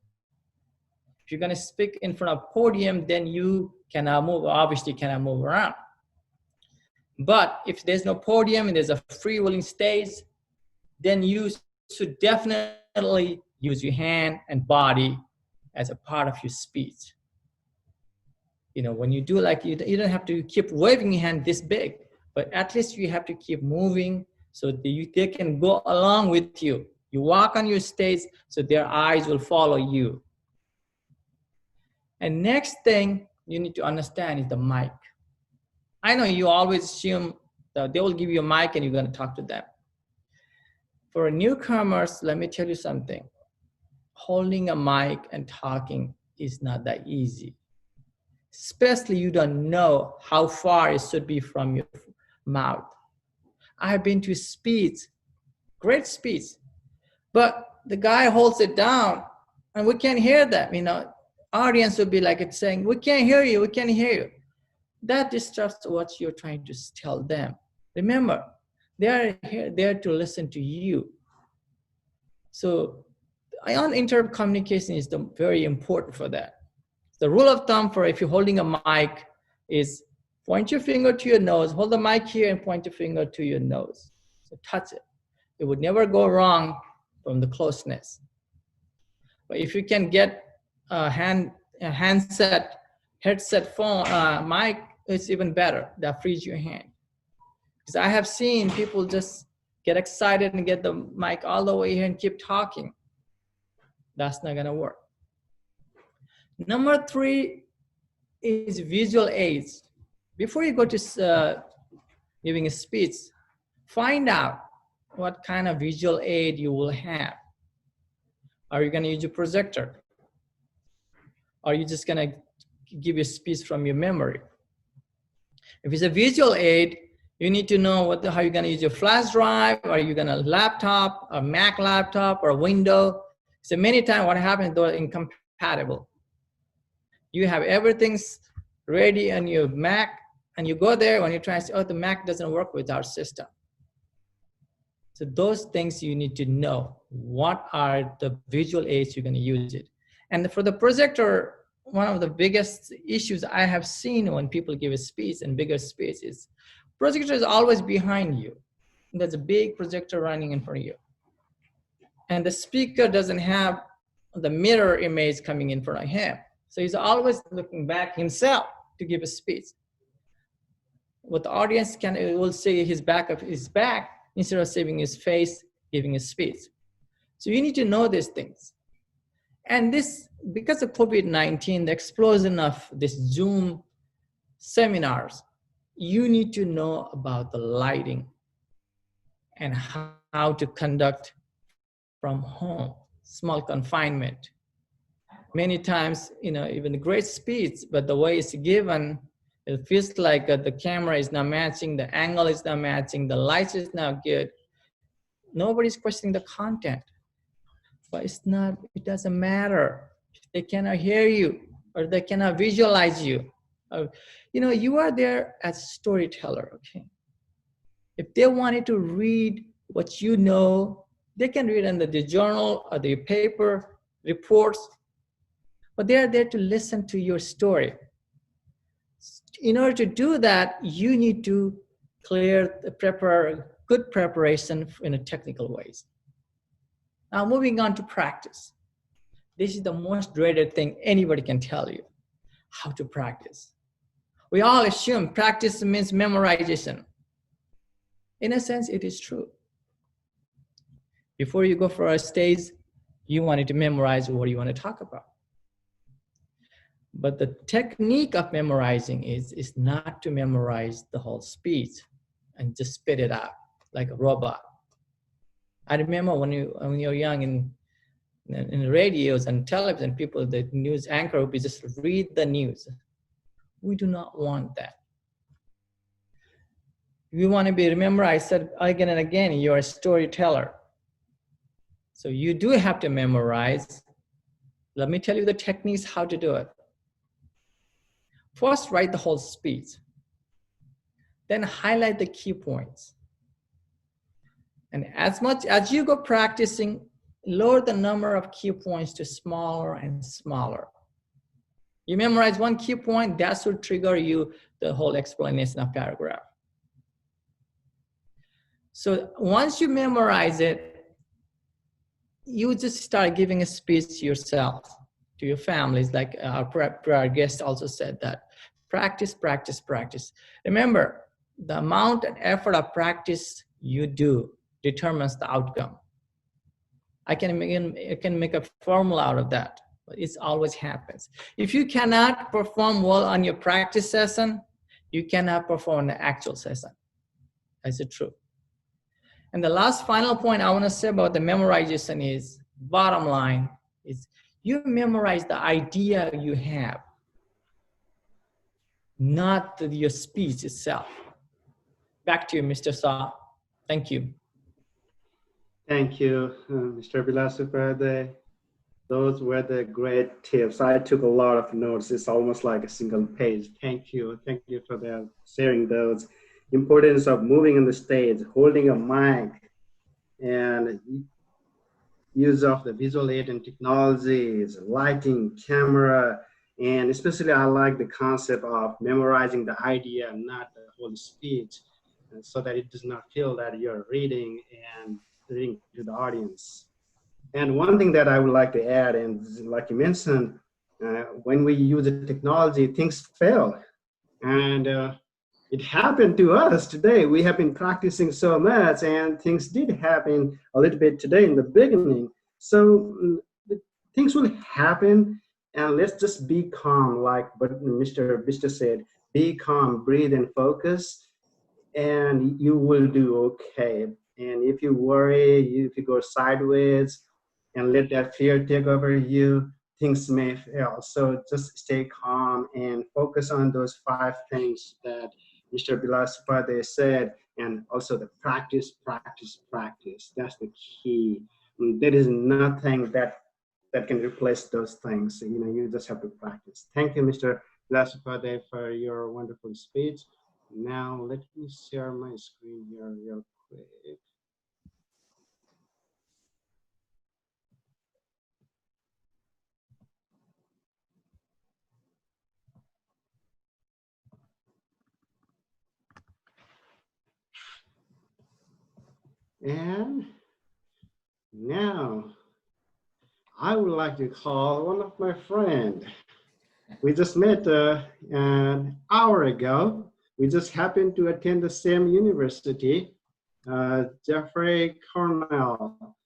If you're going to speak in front of podium, then you cannot move, obviously cannot move around. But if there's no podium and there's a freewheeling stage, then you should definitely use your hand and body as a part of your speech. You know, when you do like, you don't have to keep waving your hand this big, but at least you have to keep moving so that they can go along with you. You walk on your stage so their eyes will follow you. And next thing you need to understand is the mic. I know you always assume that they will give you a mic and you're going to talk to them. For newcomers, let me tell you something. Holding a mic and talking is not that easy. Especially you don't know how far it should be from your mouth. I have been to speech, great speech, but the guy holds it down and we can't hear them. You know, audience will be like it's saying, we can't hear you, we can't hear you. that disrupts what you're trying to tell them. Remember, they are here, there to listen to you. So uninterrupted communication is very important for that. The rule of thumb for if you're holding a mic is point your finger to your nose, hold the mic here and point your finger to your nose. So touch it. It would never go wrong from the closeness. But if you can get a headset phone, mic, it's even better. That frees your hand. Because I have seen people just get excited and get the mic all the way here and keep talking. That's not gonna work. Number 3 is visual aids. Before you go to giving a speech, find out what kind of visual aid you will have. Are you gonna use a projector? Are you just gonna give a speech from your memory? If it's a visual aid, you need to know how you're gonna use your flash drive. Are you gonna laptop, a Mac laptop, or a window? So many times what happens, they're incompatible. You have everything ready on your Mac, and you go there when you try to say, oh, the Mac doesn't work with our system. So those things you need to know. What are the visual aids you're gonna use it? And for the projector, one of the biggest issues I have seen when people give a speech and bigger speech is projector is always behind you. There's a big projector running in front of you. And the speaker doesn't have the mirror image coming in front of him. So he's always looking back himself to give a speech. What the audience will see his back of his back instead of saving his face, giving a speech. So you need to know these things. And this, because of COVID-19, the explosion of this Zoom seminars, you need to know about the lighting and how to conduct from home, small confinement. Many times, even the great speech, but the way it's given, it feels like the camera is not matching, the angle is not matching, the light is not good. Nobody's questioning the content, but it doesn't matter. They cannot hear you or they cannot visualize you. You are there as a storyteller, okay? If they wanted to read what you know, they can read in the journal or the paper, reports, but they are there to listen to your story. In order to do that, you need to good preparation in a technical ways. Now moving on to practice. This is the most dreaded thing anybody can tell you, how to practice. We all assume practice means memorization. In a sense, it is true. Before you go for a stage, you wanted to memorize what you want to talk about. But the technique of memorizing is not to memorize the whole speech and just spit it out like a robot. I remember when you're young in the radios and television, the news anchor would be just read the news. We do not want that. You want to be, remember I said again and again, you're a storyteller. So you do have to memorize. Let me tell you the techniques how to do it. First, write the whole speech. Then highlight the key points. And as much as you go practicing, lower the number of key points to smaller and smaller. You memorize one key point, that should trigger you the whole explanation of paragraph. So once you memorize it, you just start giving a speech yourself, to your families, like our prior guest also said that. Practice, practice, practice. Remember, the amount and effort of practice you do determines the outcome. I can make a formula out of that, but it always happens. If you cannot perform well on your practice session, you cannot perform in the actual session. That's the truth. And the last final point I want to say about the memorization is, bottom line, is you memorize the idea you have, not your speech itself. Back to you, Mr. Saw. Thank you. Thank you, Mr. Bilasupade. Those were the great tips. I took a lot of notes. It's almost like a single page. Thank you. Thank you for that, sharing those. Importance of moving on the stage, holding a mic, and use of the visual aid and technologies, lighting, camera, and especially I like the concept of memorizing the idea, not the whole speech, so that it does not feel that you're reading and reading to the audience. And one thing that I would like to add, and like you mentioned, when we use the technology, things fail. And it happened to us today. We have been practicing so much, and things did happen a little bit today in the beginning. So things will happen, and let's just be calm, like what Mr. Bista said, be calm, breathe and focus, and you will do okay. And if you worry, if you go sideways and let that fear take over you, things may fail. So just stay calm and focus on those 5 things that Mr. Bilasupade said, and also the practice, practice, practice. That's the key. There is nothing that can replace those things. You know, you just have to practice. Thank you, Mr. Bilasupade, for your wonderful speech. Now let me share my screen here real quick. And now I would like to call one of my friends. We just met an hour ago. We just happened to attend the same university, Jeffrey Cornell.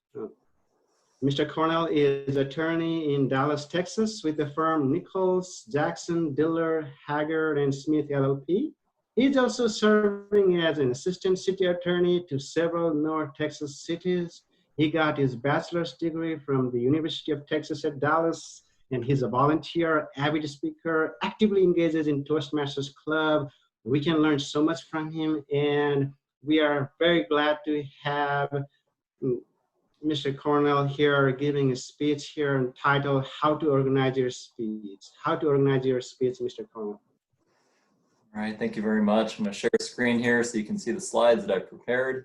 Mr. Cornell is attorney in Dallas, Texas with the firm Nichols, Jackson, Diller, Haggard, and Smith LLP. He's also serving as an assistant city attorney to several North Texas cities. He got his bachelor's degree from the University of Texas at Dallas, and he's a volunteer, avid speaker, actively engages in Toastmasters Club. We can learn so much from him, and we are very glad to have Mr. Cornell here giving a speech here entitled How to Organize Your Speech. How to Organize Your Speech, Mr. Cornell. All right, thank you very much. I'm going to share a screen here so you can see the slides that I've prepared.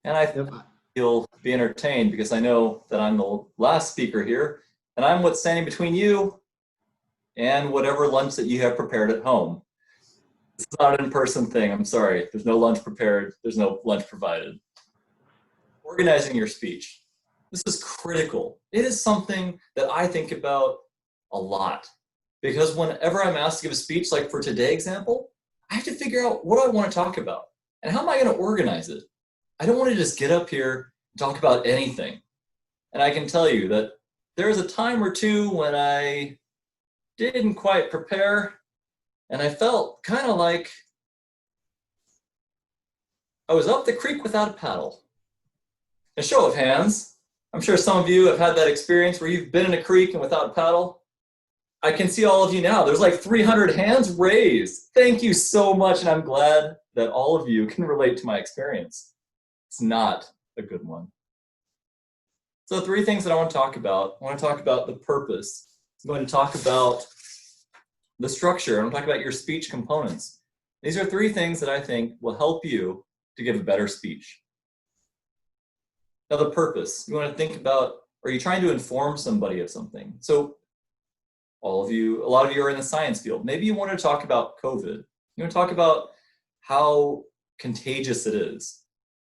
And I think you'll be entertained because I know that I'm the last speaker here, and I'm what's standing between you and whatever lunch that you have prepared at home. It's not an in-person thing, I'm sorry. There's no lunch prepared, there's no lunch provided. Organizing your speech. This is critical. It is something that I think about a lot. Because whenever I'm asked to give a speech, like for today's example, I have to figure out what I want to talk about and how am I going to organize it. I don't want to just get up here and talk about anything. And I can tell you that there's a time or two when I didn't quite prepare and I felt kind of like I was up the creek without a paddle. A show of hands. I'm sure some of you have had that experience where you've been in a creek and without a paddle. I can see all of you now. There's like 300 hands raised. Thank you so much, and I'm glad that all of you can relate to my experience. It's not a good one. So 3 things that I want to talk about. I want to talk about the purpose. I'm going to talk about the structure. I'm going to talk about your speech components. These are 3 things that I think will help you to give a better speech. Now the purpose. You want to think about, are you trying to inform somebody of something? So a lot of you are in the science field. Maybe you want to talk about COVID. You want to talk about how contagious it is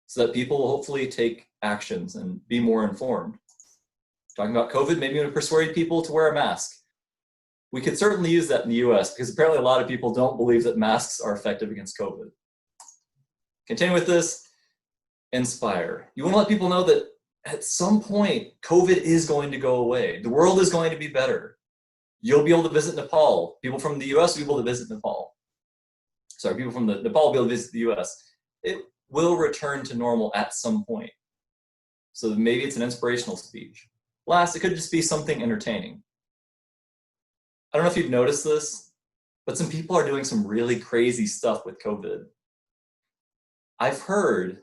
so that people will hopefully take actions and be more informed. Talking about COVID, maybe you want to persuade people to wear a mask. We could certainly use that in the US because apparently a lot of people don't believe that masks are effective against COVID. Continue with this, inspire. You want to let people know that at some point, COVID is going to go away. The world is going to be better. You'll be able to visit Nepal. People from the US will be able to visit Nepal. Sorry, people from Nepal will be able to visit the US. It will return to normal at some point. So maybe it's an inspirational speech. Last, it could just be something entertaining. I don't know if you've noticed this, but some people are doing some really crazy stuff with COVID. I've heard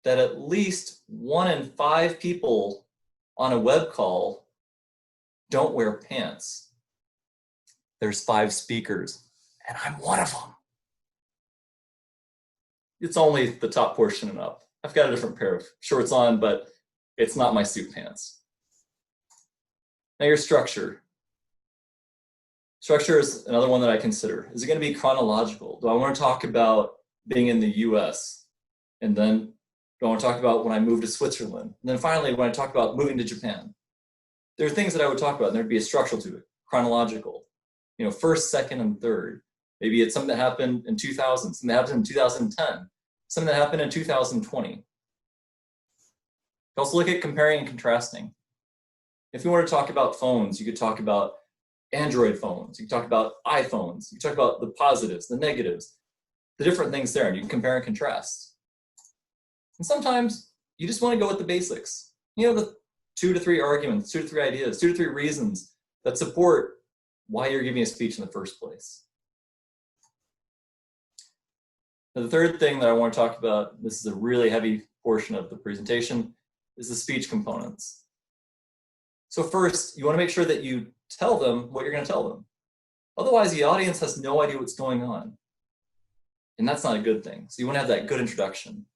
that at least 1 in 5 people on a web call don't wear pants. There's 5 speakers, and I'm one of them. It's only the top portion and up. I've got a different pair of shorts on, but it's not my suit pants. Now your structure. Structure is another one that I consider. Is it going to be chronological? Do I want to talk about being in the US? And then do I want to talk about when I moved to Switzerland? And then finally, when I talk about moving to Japan? There are things that I would talk about, and there'd be a structure to it, chronological. You know, first, second, and third. Maybe it's something that happened in 2000, something that happened in 2010, something that happened in 2020. You also look at comparing and contrasting. If you want to talk about phones, you could talk about Android phones, you can talk about iPhones, you can talk about the positives, the negatives, the different things there, and you can compare and contrast. And sometimes you just want to go with the basics. You know, the 2 to 3 arguments, 2 to 3 ideas, 2 to 3 reasons that support why you're giving a speech in the first place. Now, the third thing that I want to talk about, this is a really heavy portion of the presentation, is the speech components. So first, you want to make sure that you tell them what you're going to tell them. Otherwise, the audience has no idea what's going on. And that's not a good thing. So you want to have that good introduction.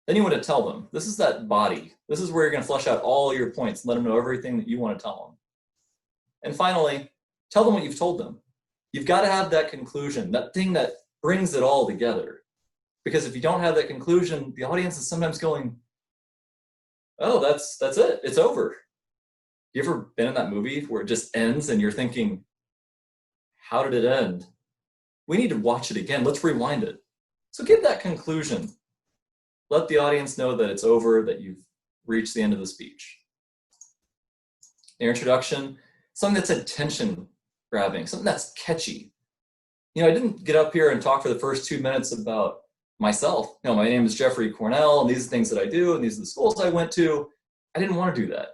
Then you want to tell them. This is that body. This is where you're going to flesh out all your points and let them know everything that you want to tell them. And finally, tell them what you've told them. You've got to have that conclusion, that thing that brings it all together. Because if you don't have that conclusion, the audience is sometimes going, oh, that's it. It's over. You ever been in that movie where it just ends and you're thinking, how did it end? We need to watch it again. Let's rewind it. So give that conclusion. Let the audience know that it's over, that you've reached the end of the speech. Your introduction, something that's attention grabbing, something that's catchy. You know, I didn't get up here and talk for the first 2 minutes about myself. You know, my name is Jeffrey Cornell, and these are the things that I do, and these are the schools I went to. I didn't want to do that.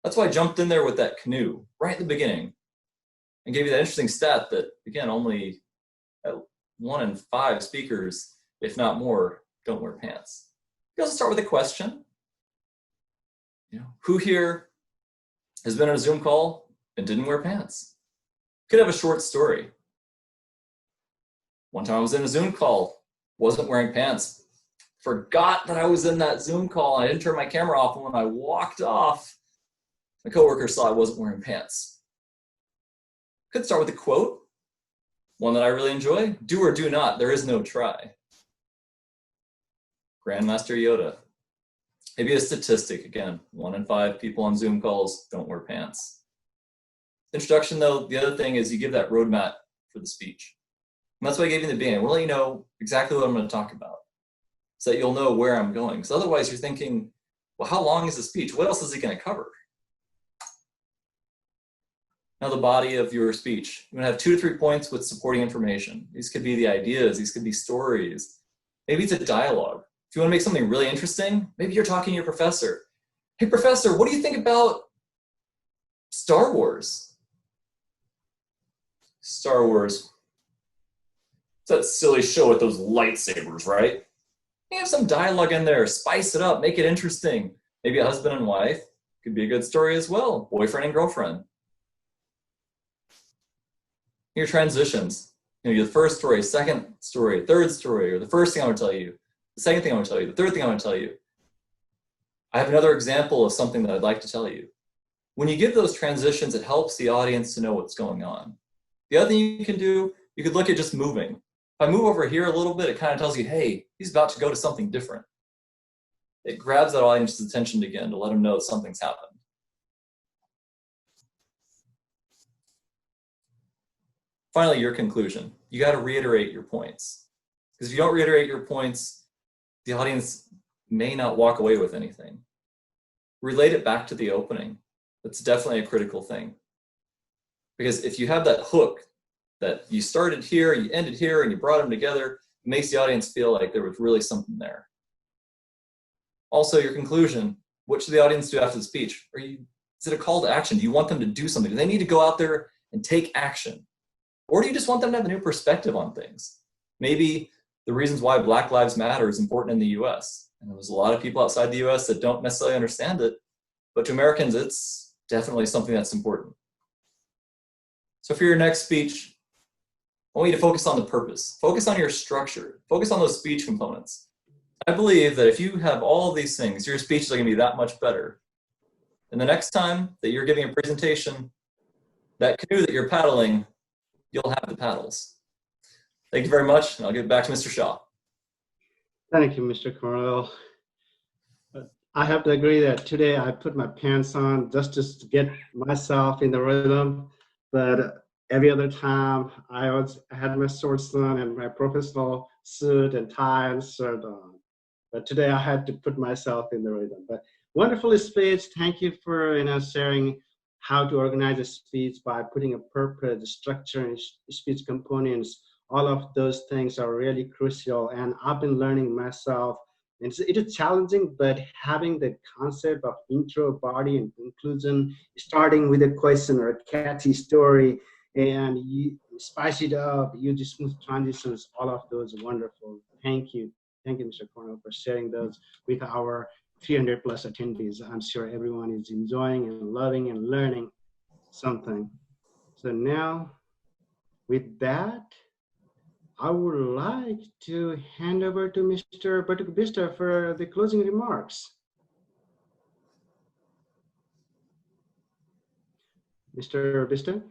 That's why I jumped in there with that canoe right at the beginning and gave you that interesting stat that, again, only 1 in 5 speakers, if not more, don't wear pants. You also start with a question. You know, who here has been on a Zoom call and didn't wear pants? Could have a short story. One time I was in a Zoom call, wasn't wearing pants. Forgot that I was in that Zoom call. I didn't turn my camera off, and when I walked off, my coworker saw I wasn't wearing pants. Could start with a quote. One that I really enjoy, do or do not, there is no try. Grandmaster Yoda. Maybe a statistic, again, 1 in 5 people on Zoom calls don't wear pants. Introduction though, the other thing is you give that roadmap for the speech. And that's why I gave you in the beginning. We'll let you know exactly what I'm going to talk about so that you'll know where I'm going. Because otherwise you're thinking, well, how long is the speech? What else is it going to cover? Now the body of your speech. You're going to have 2 to 3 points with supporting information. These could be the ideas. These could be stories. Maybe it's a dialogue. If you want to make something really interesting, maybe you're talking to your professor. Hey, professor, what do you think about Star Wars? Star Wars. It's that silly show with those lightsabers, right? You have some dialogue in there. Spice it up. Make it interesting. Maybe a husband and wife. Could be a good story as well. Boyfriend and girlfriend. Your transitions. You know, your first story, second story, third story, or the first thing I'm going to tell you, the second thing I'm going to tell you, the third thing I'm going to tell you. I have another example of something that I'd like to tell you. When you give those transitions, it helps the audience to know what's going on. The other thing you can do, you could look at just moving. If I move over here a little bit, it kind of tells you, hey, he's about to go to something different. It grabs that audience's attention again to let them know something's happened. Finally, your conclusion. You got to reiterate your points. Because if you don't reiterate your points, the audience may not walk away with anything. Relate it back to the opening. That's definitely a critical thing. Because if you have that hook that you started here, you ended here, and you brought them together, it makes the audience feel like there was really something there. Also, your conclusion. What should the audience do after the speech? Is it a call to action? Do you want them to do something? Do they need to go out there and take action? Or do you just want them to have a new perspective on things? Maybe the reasons why Black Lives Matter is important in the US. And there's a lot of people outside the US that don't necessarily understand it. but to Americans, it's definitely something that's important. So for your next speech, I want you to focus on the purpose, focus on your structure, focus on those speech components. I believe that if you have all of these things, your speeches are going to be that much better. And the next time that you're giving a presentation, that canoe that you're paddling, you'll have the paddles. Thank you very much, and I'll give it back to Mr. Shaw. Thank you, Mr. Cornwell. I have to agree that today I put my pants on just to get myself in the rhythm, but every other time I had my shorts on and my professional suit and tie and shirt on. But today I had to put myself in the rhythm. But wonderful speech. Thank you for sharing how to organize a speech by putting a purpose, structure, and speech components. All of those things are really crucial, and I've been learning myself. It is challenging, but having the concept of intro, body, and conclusion, starting with a question or a catchy story, and you spice it up, use the smooth transitions, all of those are wonderful. Thank you. Thank you, Mr. Cornell, for sharing those with our 300 plus attendees. I'm sure everyone is enjoying and loving and learning something. So now, with that, I would like to hand over to Mr. Batuk Bista for the closing remarks. Mr. Bista?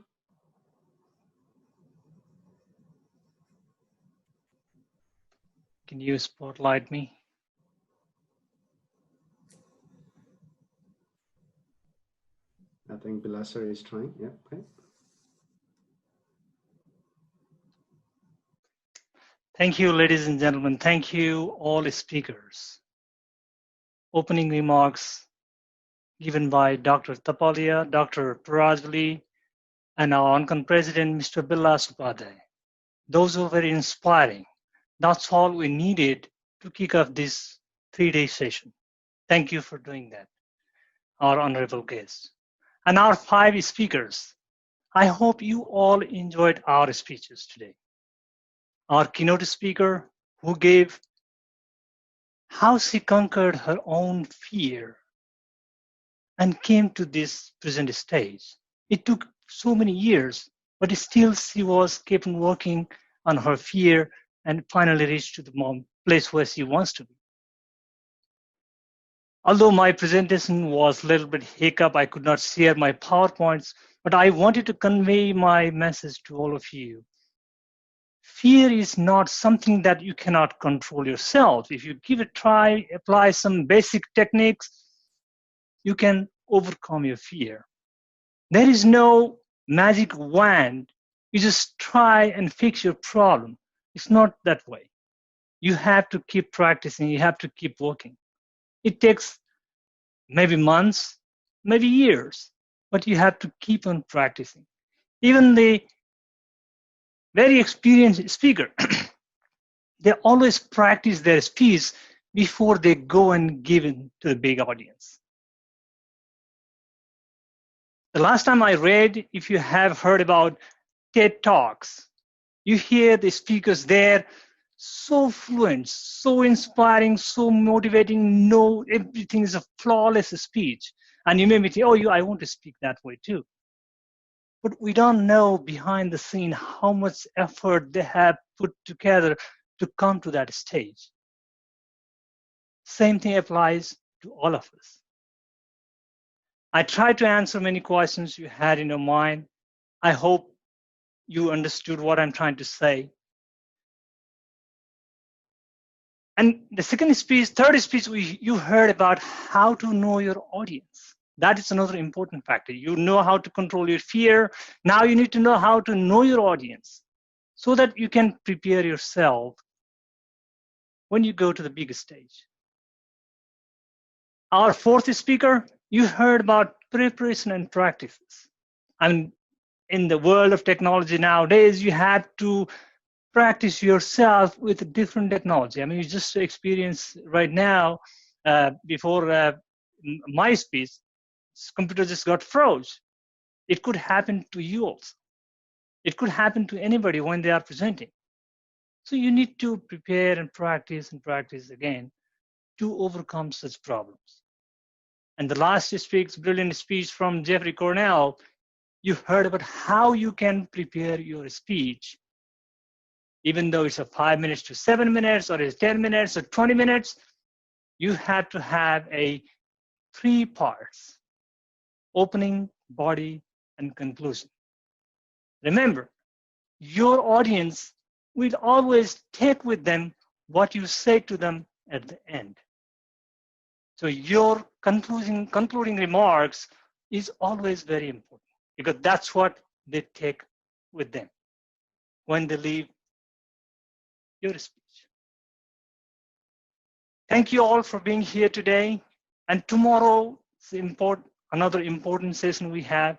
Can you spotlight me? I think Bilasar is trying. Yeah, okay. Thank you, ladies and gentlemen. Thank you, all speakers. Opening remarks given by Dr. Tapalia, Dr. Parajali, and our UNCON president, Mr. Billas Upadhyay. Those were very inspiring. That's all we needed to kick off this 3-day session. Thank you for doing that, our honorable guests. And our 5 speakers, I hope you all enjoyed our speeches today. Our keynote speaker who gave how she conquered her own fear and came to this present stage. It took so many years, but still she was kept working on her fear and finally reached to the place where she wants to be. Although my presentation was a little bit hiccup, I could not share my PowerPoints, but I wanted to convey my message to all of you. Fear is not something that you cannot control yourself. If you give it a try, apply some basic techniques, you can overcome your fear. There is no magic wand. You just try and fix your problem. It's not that way. You have to keep practicing. You have to keep working. It takes maybe months, maybe years, but you have to keep on practicing. Even the very experienced speaker, they always practice their speech before they go and give it to the big audience. The last time I read, if you have heard about TED Talks, you hear the speakers there so fluent, so inspiring, so motivating, everything is a flawless speech. And you may be thinking, I want to speak that way too. But we don't know behind the scene how much effort they have put together to come to that stage. Same thing applies to all of us. I tried to answer many questions you had in your mind. I hope you understood what I'm trying to say. And the third speech, you heard about how to know your audience. That is another important factor. You know how to control your fear. Now you need to know how to know your audience so that you can prepare yourself when you go to the big stage. Our fourth speaker, you heard about preparation and practices. And in the world of technology nowadays, you have to practice yourself with different technology. I mean, you just experience right now, before my speech, computer just got froze. It could happen to you also. It could happen to anybody when they are presenting. So you need to prepare and practice again to overcome such problems. And the last speech, brilliant speech from Jeffrey Cornell, you heard about how you can prepare your speech, even though it's a 5 minutes to 7 minutes, or it's 10 minutes or 20 minutes, you have to have a 3 parts: opening, body, and conclusion. Remember, your audience will always take with them what you say to them at the end. So your concluding remarks is always very important, because that's what they take with them when they leave your speech. Thank you all for being here today. And tomorrow is another important session we have,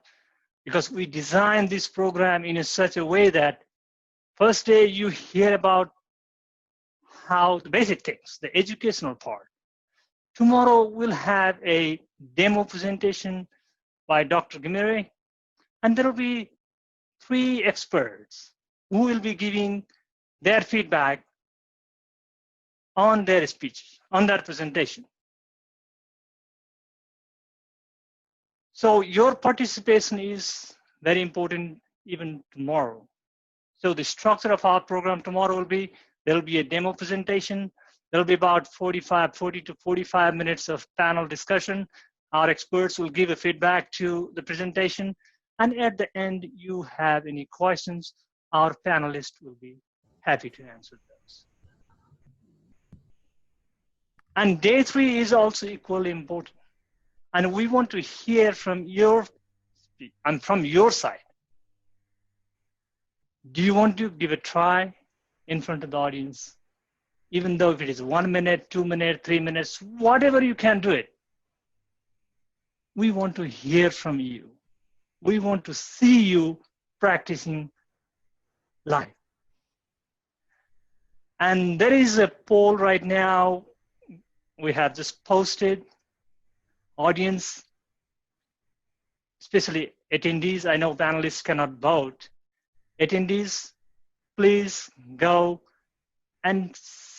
because we designed this program in such a way that first day you hear about how the basic things, the educational part. Tomorrow we'll have a demo presentation by Dr. Gimere, and there will be 3 experts who will be giving their feedback on their speech, on that presentation. So your participation is very important even tomorrow. So the structure of our program tomorrow will be, there'll be a demo presentation. There'll be about 40 to 45 minutes of panel discussion. Our experts will give a feedback to the presentation. And at the end, you have any questions, our panelists will be happy to answer those. And day 3 is also equally important. And we want to hear from your side. Do you want to give a try in front of the audience? Even though if it is 1 minute, 2 minutes, 3 minutes, whatever you can do it. We want to hear from you. We want to see you practicing live. And there is a poll right now we have just posted. Audience, especially attendees, I know panelists cannot vote. Attendees, please go and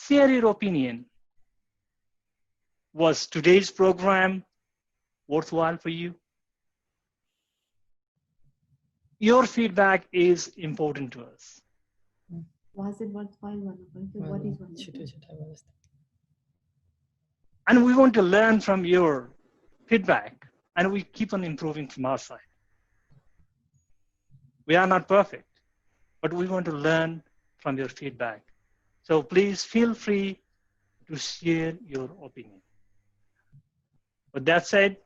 share your opinion. Was today's program worthwhile for you? Your feedback is important to us. Was it worthwhile? What is worthwhile? And we want to learn from your feedback, and we keep on improving from our side. We are not perfect, but we want to learn from your feedback. So please feel free to share your opinion. With that said,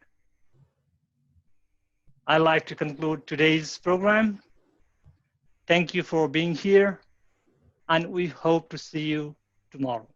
I'd like to conclude today's program. Thank you for being here, and we hope to see you tomorrow.